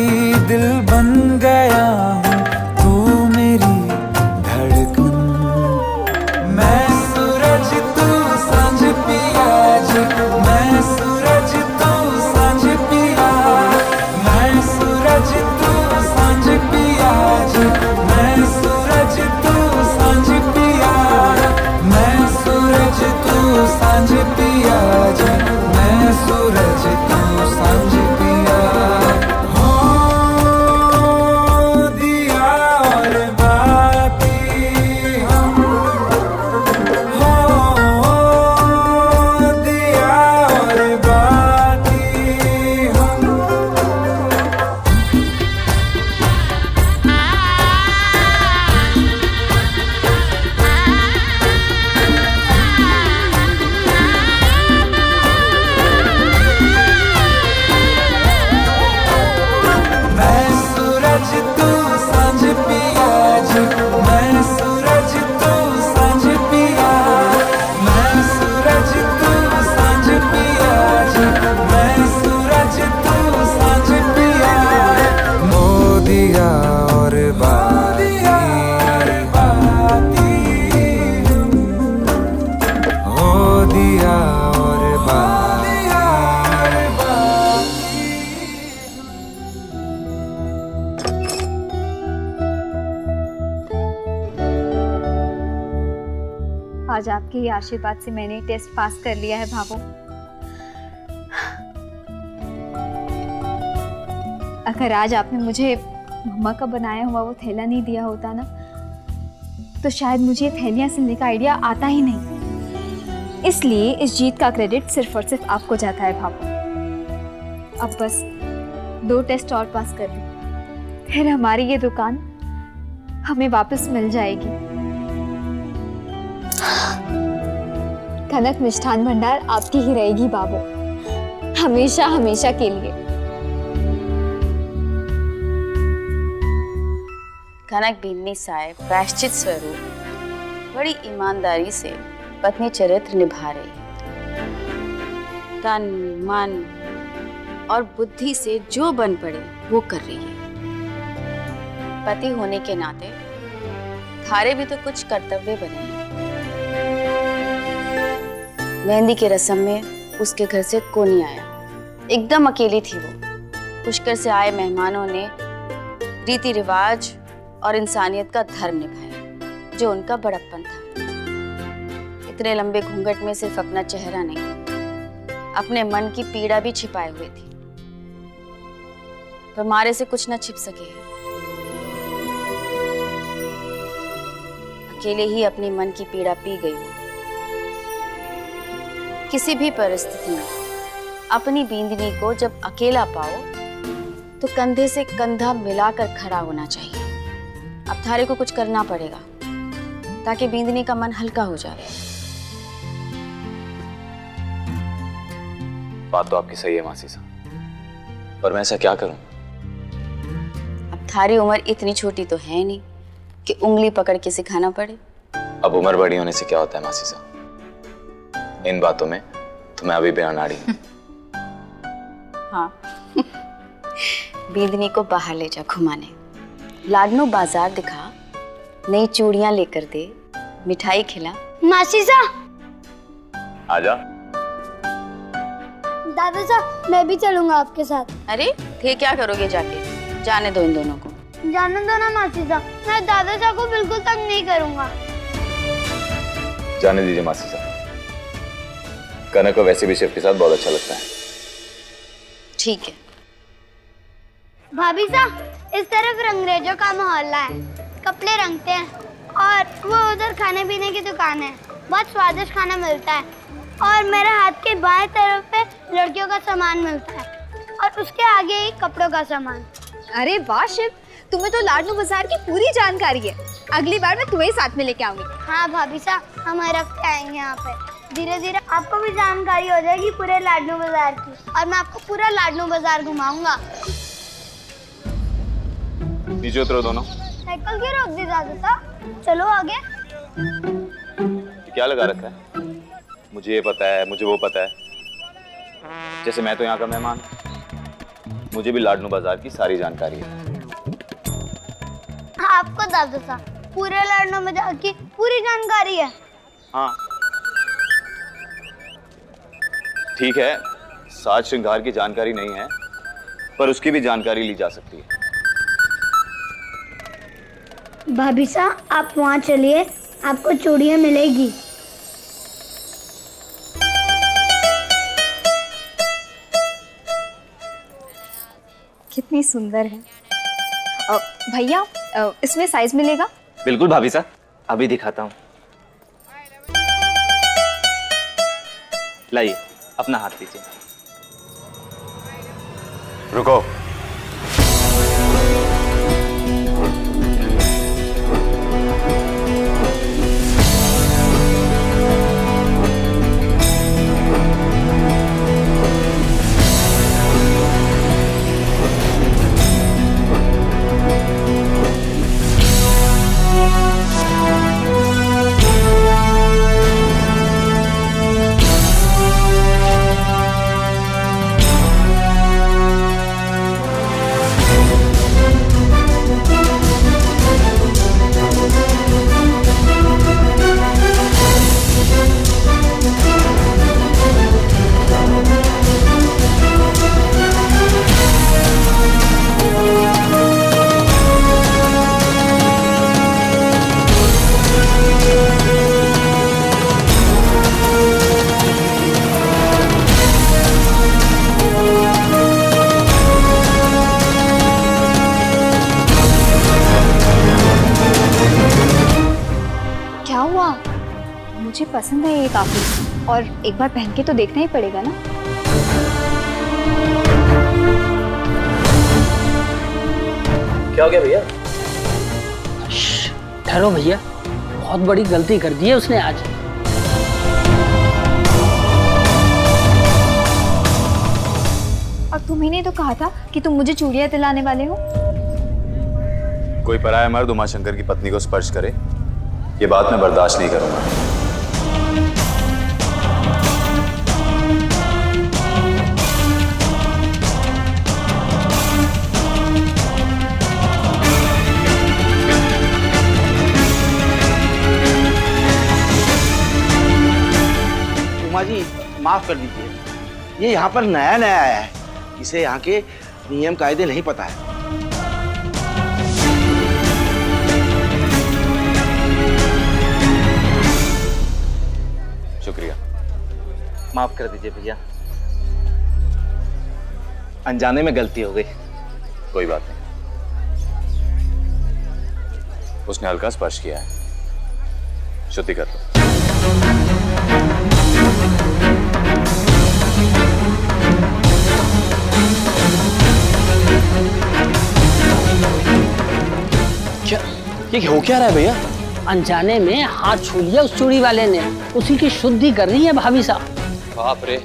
दिल बन गया हूँ, तू मेरी धड़कन। मैं सूरज तू सांझ पिया जी, मैं सूरज तू सांझ पिया। मैं सूरज तू सांझ पिया जी, मैं सूरज तू सांझ पिया। मैं सूरज तू सांझ पिया जी, मैं सूरज तू सांझ पिया। हो सूरज तू सांझ पिया जी, मैं सूरज तू सांझ पिया, मैं सूरज तू सांझ पिया जी, मैं सूरज तू सांझ पिया। मोदिया और बाती हो दिया और बाती। आज आपके ही आशीर्वाद से मैंने टेस्ट पास कर लिया है भाभो। अगर आज आपने मुझे मम्मा का बनाया हुआ वो थैला नहीं दिया होता ना, तो शायद मुझे थैलियां सिलने का आइडिया आता ही नहीं। इसलिए इस जीत का क्रेडिट सिर्फ और सिर्फ आपको जाता है भाभो। अब बस 2 टेस्ट और पास कर लो, फिर हमारी ये दुकान हमें वापस मिल जाएगी। कनक मिष्ठान भंडार आपकी ही रहेगी बाबू, हमेशा हमेशा के लिए। कनक बिन्नी साहब प्रायश्चित स्वरूप बड़ी ईमानदारी से पत्नी चरित्र निभा रही है। तन मन और बुद्धि से जो बन पड़े वो कर रही है। पति होने के नाते थारे भी तो कुछ कर्तव्य बने हैं। मेहंदी के रस्म में उसके घर से कोई नहीं आया, एकदम अकेली थी वो। पुष्कर से आए मेहमानों ने रीति रिवाज और इंसानियत का धर्म निभाया, जो उनका बड़प्पन था। इतने लंबे घूंघट में सिर्फ अपना चेहरा नहीं, अपने मन की पीड़ा भी छिपाए हुए थी, पर मारे से कुछ न छिप सके। अकेले ही अपनी मन की पीड़ा पी गई वो। किसी भी परिस्थिति में अपनी बींदनी को जब अकेला पाओ तो कंधे से कंधा मिलाकर खड़ा होना चाहिए। अब थारे को कुछ करना पड़ेगा ताकि बींदनी का मन हल्का हो जाए। बात तो आपकी सही है मासी साहब, पर मैं ऐसा क्या करूं? अब थारी उम्र इतनी छोटी तो है नहीं कि उंगली पकड़ के सिखाना पड़े। अब उम्र बड़ी होने से क्या होता है मासी साहब, इन बातों में तो मैं अभी भी अनाड़ी हूं। हाँ बींदनी को बाहर ले जा घुमाने, लाडनू बाजार दिखा, नई चूड़ियां लेकर दे, मिठाई खिला। मासी सा आजा। दादा साहब मैं भी चलूंगा आपके साथ। अरे फिर क्या करोगे जाके? जाने दो इन दोनों को। जाने दो ना मासी साहब, मैं दादा साहब को बिल्कुल तंग नहीं करूंगा। जाने दीजिए मासी साहब, कनक को वैसे भी शिव के साथ बहुत अच्छा लगता है। ठीक है। भाभी साहब इस तरफ रंगरेजों का मोहल्ला है, कपड़े रंगते हैं, और वो उधर खाने पीने की दुकान है, बहुत स्वादिष्ट खाना मिलता है। और मेरे हाथ के बाएं तरफ पे लड़कियों का सामान मिलता है, और उसके आगे ही कपड़ों का सामान। अरे वाह शिव, तुम्हें तो लाडनू बाजार की पूरी जानकारी है। अगली बार मैं तुम्हें साथ में लेके आऊंगी। हाँ भाभी साहब हम हर हफ्ते आएंगे यहाँ पे। धीरे धीरे आपको भी जानकारी हो जाएगी पूरे लाडनू बाजार की, और मैं आपको पूरा लाडनू बाजार घुमाऊंगा। नीचे उतरो दोनों। साइकिल क्यों रोक दी दादा साहब, चलो आगे। क्या लगा रखा है? मुझे ये पता है, मुझे वो पता है। जैसे मैं तो यहाँ का मेहमान, मुझे भी लाडनू बाजार की सारी जानकारी है। आपको दादा साहब पूरे लाडनू बाजार की पूरी जानकारी है? हाँ ठीक है, साज श्रृंगार की जानकारी नहीं है, पर उसकी भी जानकारी ली जा सकती है। भाभी साहब आप वहाँ चलिए, आपको चूड़ियाँ मिलेगी। कितनी सुंदर है। भैया इसमें साइज मिलेगा? बिल्कुल भाभी साहब, अभी दिखाता हूँ। लाइए अपना हाथ लीजिए। रुको। मुझे पसंद है ये काफी, और एक बार पहन के तो देखना ही पड़ेगा ना। क्या हो गया भैया? ठहरो भैया, बहुत बड़ी गलती कर दी है उसने आज। और तुम्ही तो कहा था कि तुम मुझे चूड़ियां दिलाने वाले हो। कोई पराया मर्द उमाशंकर की पत्नी को स्पर्श करे, ये बात मैं बर्दाश्त नहीं करूंगा। उमा जी माफ कर दीजिए, ये यहाँ पर नया नया आया है, इसे यहाँ के नियम कायदे नहीं पता है। शुक्रिया। माफ कर दीजिए भैया, अनजाने में गलती हो गई। कोई बात नहीं, उसने हल्का स्पर्श किया है, शुद्धि कर लो। क्या ये हो क्या रहा है भैया? अनजाने में हाथ छू लिया उस चूड़ी वाले ने, उसी की शुद्धि कर रही है भाभी साहब। बाप रे,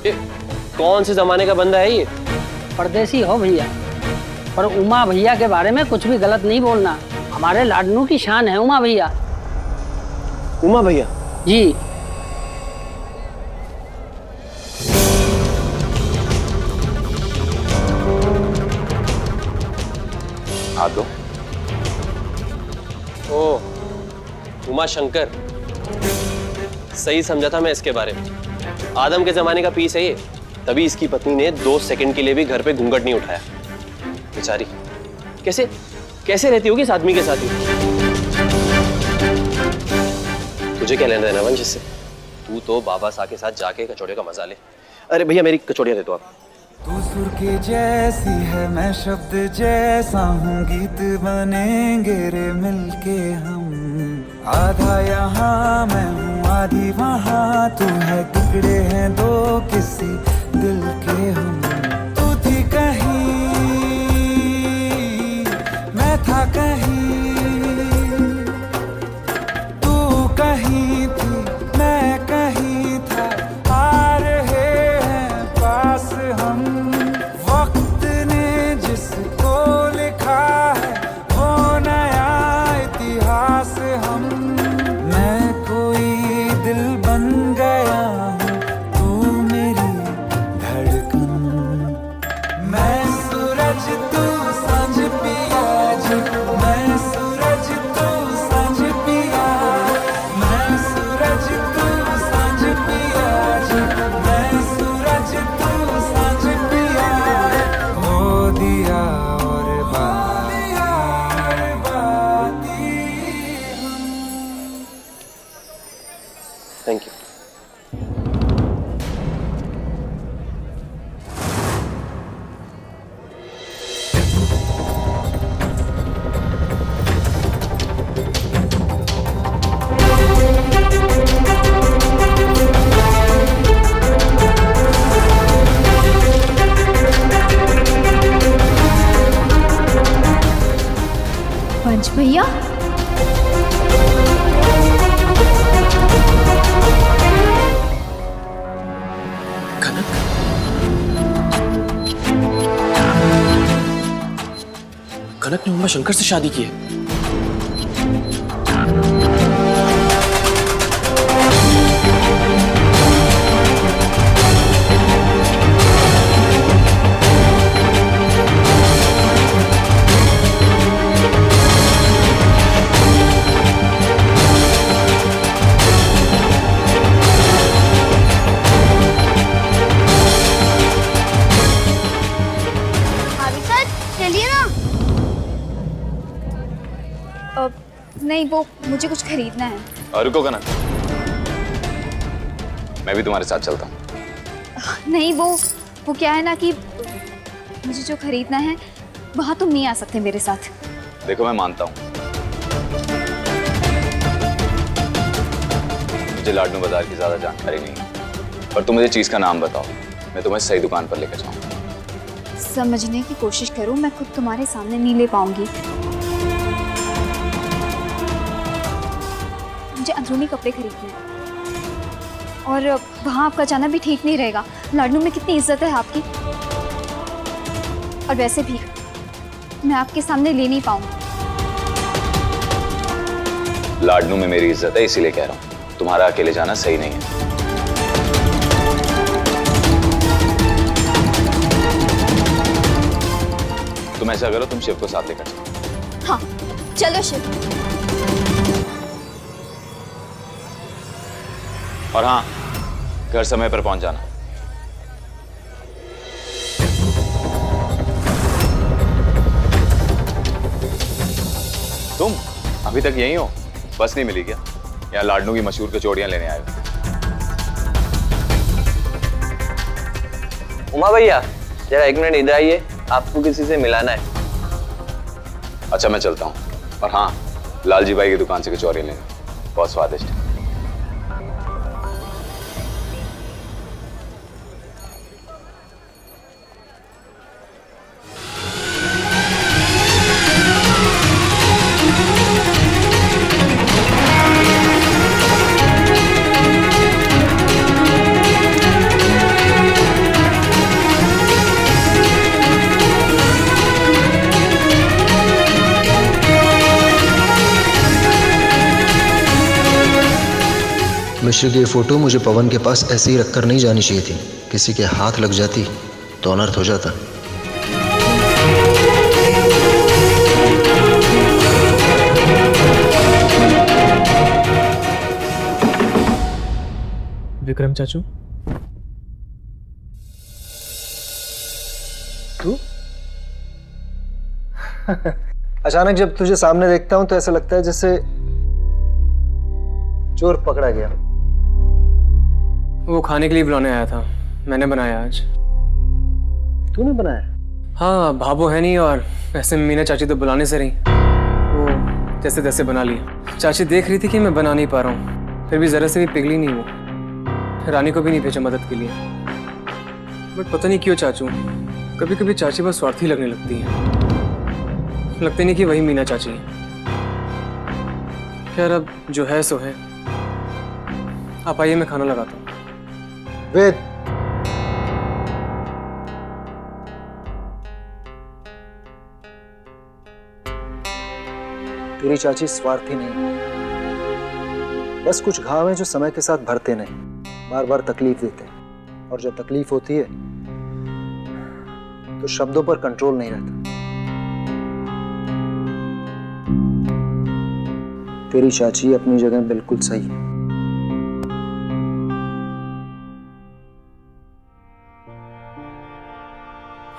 ये कौन से जमाने का बंदा है ये? परदेसी हो भैया, पर उमा भैया के बारे में कुछ भी गलत नहीं बोलना। हमारे लाडनू की शान है उमा भैया। उमा भैया जी। हाथ दो। ओ, उमा शंकर, सही समझा था मैं इसके बारे में। आदम के जमाने का पीस है ये, तभी इसकी पत्नी ने 2 सेकंड के लिए भी घर पे घूंघट नहीं उठाया। बेचारी कैसे कैसे रहती होगी इस आदमी के साथ ही। तुझे क्या लेना देना वंश इससे? तू तो बाबा सा के साथ जाके कचौड़ियों का मजा ले। अरे भैया मेरी कचौड़ियां दे दो आप। तू सुर के जैसी है, मैं शब्द जैसा हूँ, गीत बनेंगे रे मिलके हम। आधा यहाँ मैं हूँ आधी वहाँ, तू है टुकड़े हैं 2 किसी दिल के हम। तू थी कहीं मैं था कहीं, तू कहीं थी मैं कहीं था, आ रहे हैं पास हम। वक्त ने जिसको लिखा है वो नया इतिहास हम। मैं कोई दिल बन गया हूँ, तू मेरी धड़कन। मैं सूरज तू सांझ पिया जी, मैं सूरज तू सांझ पिया। मैं सूरज तू सांझ पिया जी, मैं सूरज तू सांझ पिया। हो दिया और बाती थैंक यू। पंच भैया, कनक ने उमा शंकर से शादी की है। चलिए ना। नहीं, वो मुझे कुछ खरीदना है। और रुको कनक, मैं भी तुम्हारे साथ चलता हूँ। नहीं, वो क्या है ना कि मुझे जो खरीदना है वहाँ तुम नहीं आ सकते मेरे साथ। देखो मैं मानता हूँ, मुझे लाडनू बाजार की ज्यादा जानकारी नहीं है, पर तुम मुझे चीज का नाम बताओ, मैं तुम्हें सही दुकान पर लेकर जाऊंगा। समझने की कोशिश करो, मैं खुद तुम्हारे सामने नहीं ले पाऊंगी। मुझे अंदरूनी कपड़े खरीदने हैं और वहाँ आपका जाना भी ठीक नहीं रहेगा। लाडनू में कितनी इज्जत है आपकी, और वैसे भी मैं आपके सामने ले नहीं पाऊंगी। लाडनू में मेरी इज्जत है, इसीलिए कह रहा हूँ, तुम्हारा अकेले जाना सही नहीं है। तुम ऐसा करो, तुम शिव को साथ लेकर चलो। हाँ चलो शिव। और हाँ, घर समय पर पहुंच जाना। तुम अभी तक यहीं हो? बस नहीं मिली क्या? यहाँ लाडनू की मशहूर कचौड़ियां लेने आए हो। उमा भैया जरा 1 मिनट इधर आइए, आपको किसी से मिलाना है। अच्छा मैं चलता हूँ। और हाँ, लालजी भाई की दुकान से कचौड़ियां लेना, बहुत स्वादिष्ट है। मिश्र की ये फोटो मुझे पवन के पास ऐसे ही रखकर नहीं जानी चाहिए थी। किसी के हाथ लग जाती तो अनर्थ हो जाता। विक्रम चाचू, तू? अचानक जब तुझे सामने देखता हूं तो ऐसा लगता है जैसे चोर पकड़ा गया। वो खाने के लिए बुलाने आया था, मैंने बनाया आज। तूने बनाया? हाँ, भाभो है नहीं और वैसे मीना चाची तो बुलाने से रही, वो जैसे तैसे बना लिया। चाची देख रही थी कि मैं बना नहीं पा रहा हूँ, फिर भी जरा से भी पिघली नहीं वो। रानी को भी नहीं भेजा मदद के लिए। बट पता नहीं क्यों चाचू, कभी कभी चाची बस स्वार्थी लगने लगती है। लगते नहीं कि वही मीना चाची है। खैर अब जो है सो है। आप आइए, मैं खाना लगाता हूँ। वेद, तेरी चाची स्वार्थी नहीं, बस कुछ घाव हैं जो समय के साथ भरते नहीं, बार बार तकलीफ देते हैं, और जब तकलीफ होती है तो शब्दों पर कंट्रोल नहीं रहता। तेरी चाची अपनी जगह बिल्कुल सही है।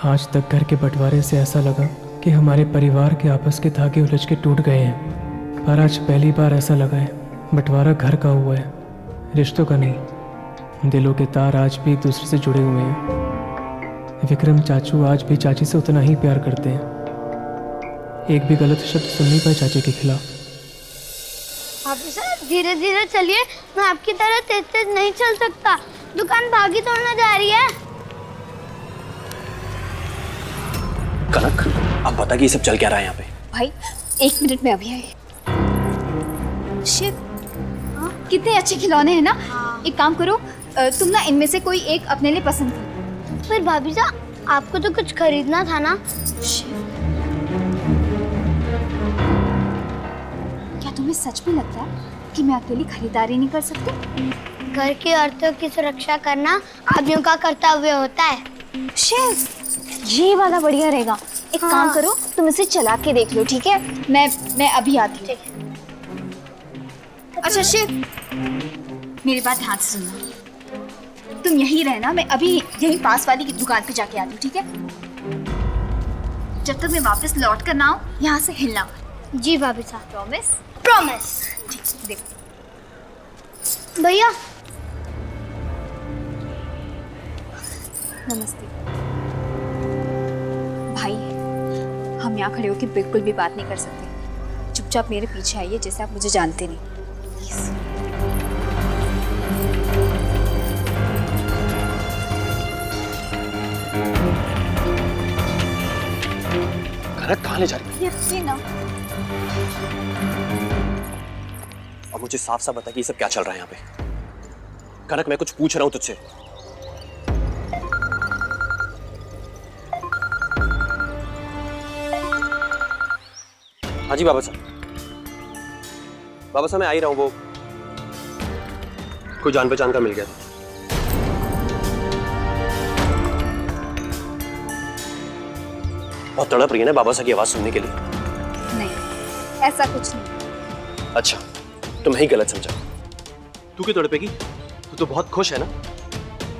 आज तक घर के बंटवारे से ऐसा लगा कि हमारे परिवार के आपस के धागे उलझ के टूट गए हैं, पर आज पहली बार ऐसा लगा है बंटवारा घर का हुआ है, रिश्तों का नहीं। दिलों के तार आज भी एक दूसरे से जुड़े हुए हैं। विक्रम चाचू आज भी चाची से उतना ही प्यार करते हैं। एक भी गलत शब्द सुन नहीं पाए चाची के खिलाफ। ऑफिसर धीरे धीरे चलिए, मैं आपकी तरह तेज तेज नहीं चल सकता, दुकान भागी तोड़ने जा रही है। कनक, आप बता कि ये सब चल क्या रहा है यहाँ पे? भाई 1 मिनट में अभी आई। शिव, कितने अच्छे खिलौने हैं ना। एक काम करो, तुम ना इनमें से कोई एक अपने लिए पसंद करो। फिर भाभी साहब आपको तो कुछ खरीदना था ना। क्या तुम्हें सच में लगता है कि मैं अकेली खरीदारी नहीं कर सकती? घर की औरतों की सुरक्षा करना आदमियों का कर्तव्य होता है। शिव, ये वाला बढ़िया रहेगा। एक काम करो, तुम इसे चला के देख लो, ठीक है? मैं अभी आती हूँ। अच्छा शिव, मेरी बात ध्यान से सुनना। तुम यहीं रहना, मैं अभी यहीं पास वाली की दुकान पे जाके आती हूँ, ठीक है? जब तक मैं वापस लौट कर ना आऊँ, यहाँ से हिलना। जी भाभी साहब। प्रॉमिस? प्रॉमिस। देखो भैया। नमस्ते भाई, हम यहाँ खड़े होकर बिल्कुल भी बात नहीं कर सकते। चुपचाप मेरे पीछे आइए, जैसे आप मुझे जानते नहीं। कनक कहाँ ले जा रही है? ना अब मुझे साफ साफ बता कि ये सब क्या चल रहा है यहाँ पे। कनक मैं कुछ पूछ रहा हूँ तुझसे। हाँ जी बाबा साहब। बाबा साहब मैं आ ही रहा हूँ, वो कोई जान पहचान का मिल गया था। बहुत तड़प रही है ना बाबा साहब की आवाज सुनने के लिए? नहीं, ऐसा कुछ नहीं। अच्छा, तो मैं ही गलत समझा। तू क्यों तड़पेगी? तू तो बहुत खुश है ना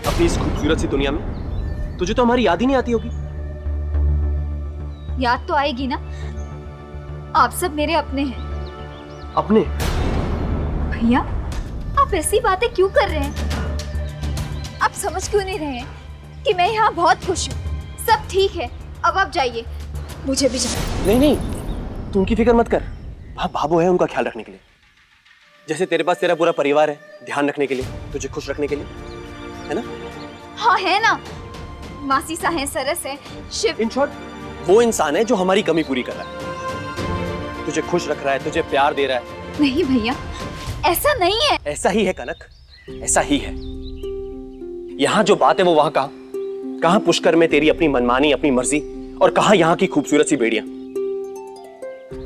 अपनी इस खूबसूरत सी दुनिया में। तुझे तो हमारी याद ही नहीं आती होगी। याद तो आएगी ना, आप सब मेरे अपने हैं। अपने? भैया आप ऐसी बातें क्यों कर रहे हैं? आप समझ क्यों नहीं रहे हैं कि मैं यहाँ बहुत खुश हूँ, सब ठीक है। अब आप जाइए, मुझे भी जाना। नहीं नहीं, तू उनकी फिक्र मत कर। वहाँ बाबू है उनका ख्याल रखने के लिए, जैसे तेरे पास तेरा पूरा परिवार है ध्यान रखने के लिए, तुझे खुश रखने के लिए, है ना? हाँ है ना, मासी सा है, सरस है, शिव। इन शॉर्ट वो इंसान है जो हमारी कमी पूरी कर रहा है, तुझे खुश रख रहा है, तुझे प्यार दे रहा है। नहीं भैया, ऐसा नहीं है। ऐसा ही है कनक, ऐसा ही है। यहाँ जो बात है वो वहाँ कहाँ? कहाँ पुष्कर में तेरी अपनी मनमानी, अपनी मर्जी, और कहाँ यहाँ की खूबसूरत सी बेड़ियां?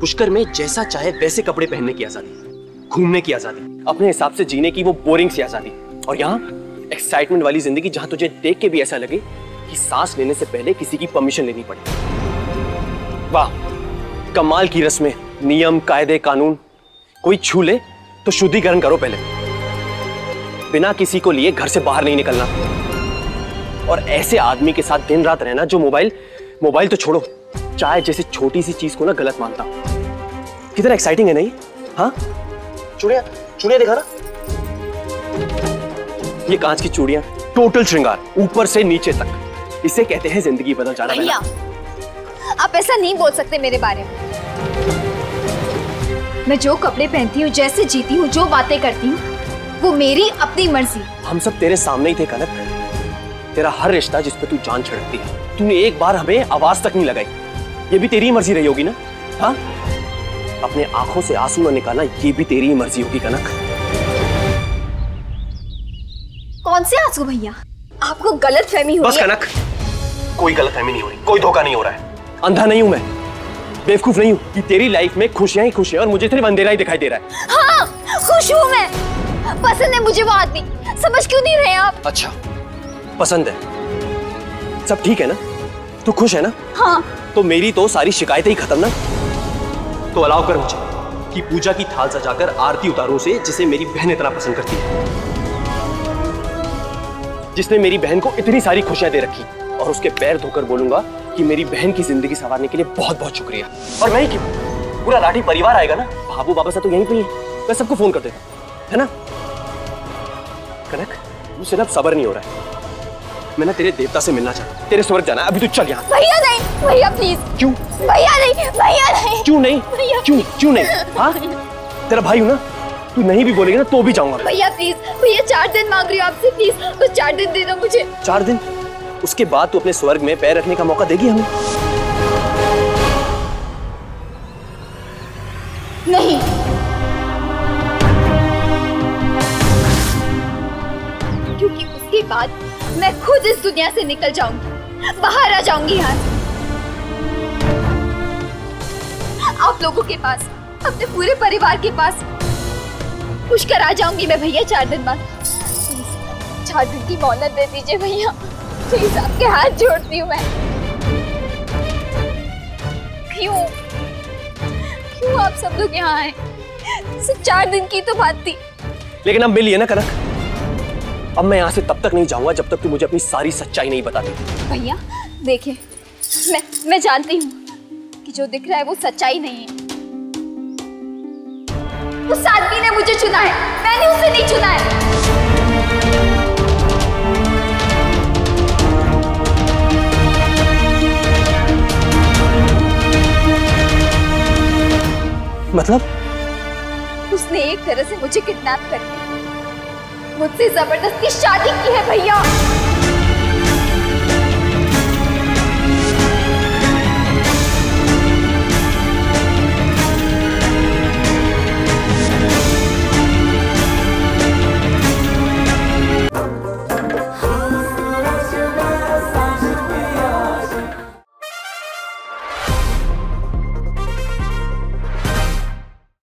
पुष्कर में जैसा चाहे वैसे कपड़े पहनने की आजादी, घूमने की आजादी, अपने हिसाब से जीने की वो बोरिंग सी आजादी, और यहाँ एक्साइटमेंट वाली जिंदगी जहाँ तुझे देख के भी ऐसा लगे कि सांस लेने से पहले किसी की परमिशन लेनी पड़े। वाह, कमाल की रस्में, नियम, कायदे, कानून। कोई छू ले तो शुद्धिकरण करो पहले, बिना किसी को लिए घर से बाहर नहीं निकलना। और ऐसे आदमी के साथ दिन रात रहना जो मोबाइल तो छोड़ो, चाय जैसी छोटी सी चीज को ना गलत मानता। कितना एक्साइटिंग है नहीं? हाँ, चूड़ियां चूड़ियां दिखा ना, ये कांच की चूड़ियां, टोटल श्रृंगार ऊपर से नीचे तक। इसे कहते हैं जिंदगी बदल जाना। भैया आप ऐसा नहीं बोल सकते मेरे बारे में। मैं जो कपड़े पहनती हूँ, जैसे जीती हूँ, जो बातें करती हूँ, वो मेरी अपनी मर्जी। हम सब तेरे सामने ही थे कनक। तेरा हर रिश्ता जिस पे तू जान छिड़कती है, तूने एक बार हमें आवाज तक नहीं लगाई। ये भी तेरी ही मर्जी रही होगी ना? हाँ, अपने आंखों से आंसू न निकालना, ये भी तेरी ही मर्जी होगी कनक। कौन से आंसू भैया? आपको गलतफहमी हो रही है। बस कनक, कोई गलतफहमी नहीं हो रही, कोई धोखा नहीं हो रहा है। अंधा नहीं हूं मैं, बेवकूफ नहीं हूं कि तेरी लाइफ में खुशियां ही खुशियां और मुझे सिर्फ अंधेरा ही दिखाई दे रहा है। हाँ, खुश हूं मैं, पसंद है मुझे वो आदमी। समझ क्यों नहीं रहे आप? अच्छा, पसंद है, सब ठीक है ना? तू खुश है ना? हाँ। तो मेरी तो सारी शिकायतें ही खत्म ना। तो अलाउ कर मुझे कि पूजा की थाल सजाकर आरती उतारूं उसे, जिसे मेरी बहन इतना पसंद करती है, जिसने मेरी बहन को इतनी सारी खुशियां दे रखी, और उसके पैर धोकर बोलूंगा कि मेरी बहन की जिंदगी संवारने के लिए बहुत बहुत शुक्रिया। और मैं ही क्यों, पूरा लाठी परिवार आएगा ना। बाबू बाबा से तो यहीं पे ही है, मैं सबको फोन कर देता, है ना? कनक, मुझसे अब सब्र नहीं हो रहा है। मैं ना तेरे देवता से मिलना चाहता हूं, तेरे स्वर्ग जाना है। अभी तू चल यहाँ। भैया नहीं, भैया प्लीज। क्यों? भैया नहीं, भैया नहीं। क्यों नहीं? क्यों नहीं? हाँ, तेरा भाई हूं ना, तू नहीं भी बोलेगी ना तो भी जाऊंगा। भैया प्लीज, भैया 4 दिन मांग रही हूँ आपसे, प्लीज बस 4 दिन दे दो मुझे। 4 दिन? उसके बाद तू अपने स्वर्ग में पैर रखने का मौका देगी हमें? नहीं। क्योंकि उसके बाद मैं खुद इस दुनिया से निकल जाऊंगी, बाहर आ जाऊंगी यहाँ से, आप लोगों के पास, अपने पूरे परिवार के पास पुष्कर आ जाऊंगी मैं भैया 4 दिन बाद। 4 दिन की मोहलत दे दीजिए भैया, प्लीज आपके हाथ जोड़ती हूँ मैं। क्यों आप सब लोग यहाँ आए? सिर्फ 4 दिन की तो बात थी। लेकिन अब मिलिए ना कनक, अब मैं यहाँ से तब तक नहीं जाऊंगा जब तक तू मुझे अपनी सारी सच्चाई नहीं बताती। भैया देखिए, मैं जानती हूँ कि जो दिख रहा है वो सच्चाई नहीं है। उस आदमी ने मुझे चुना है, मैंने उसे नहीं चुना है। मतलब? उसने एक तरह से मुझे किडनैप करके मुझसे जबरदस्ती शादी की है भैया।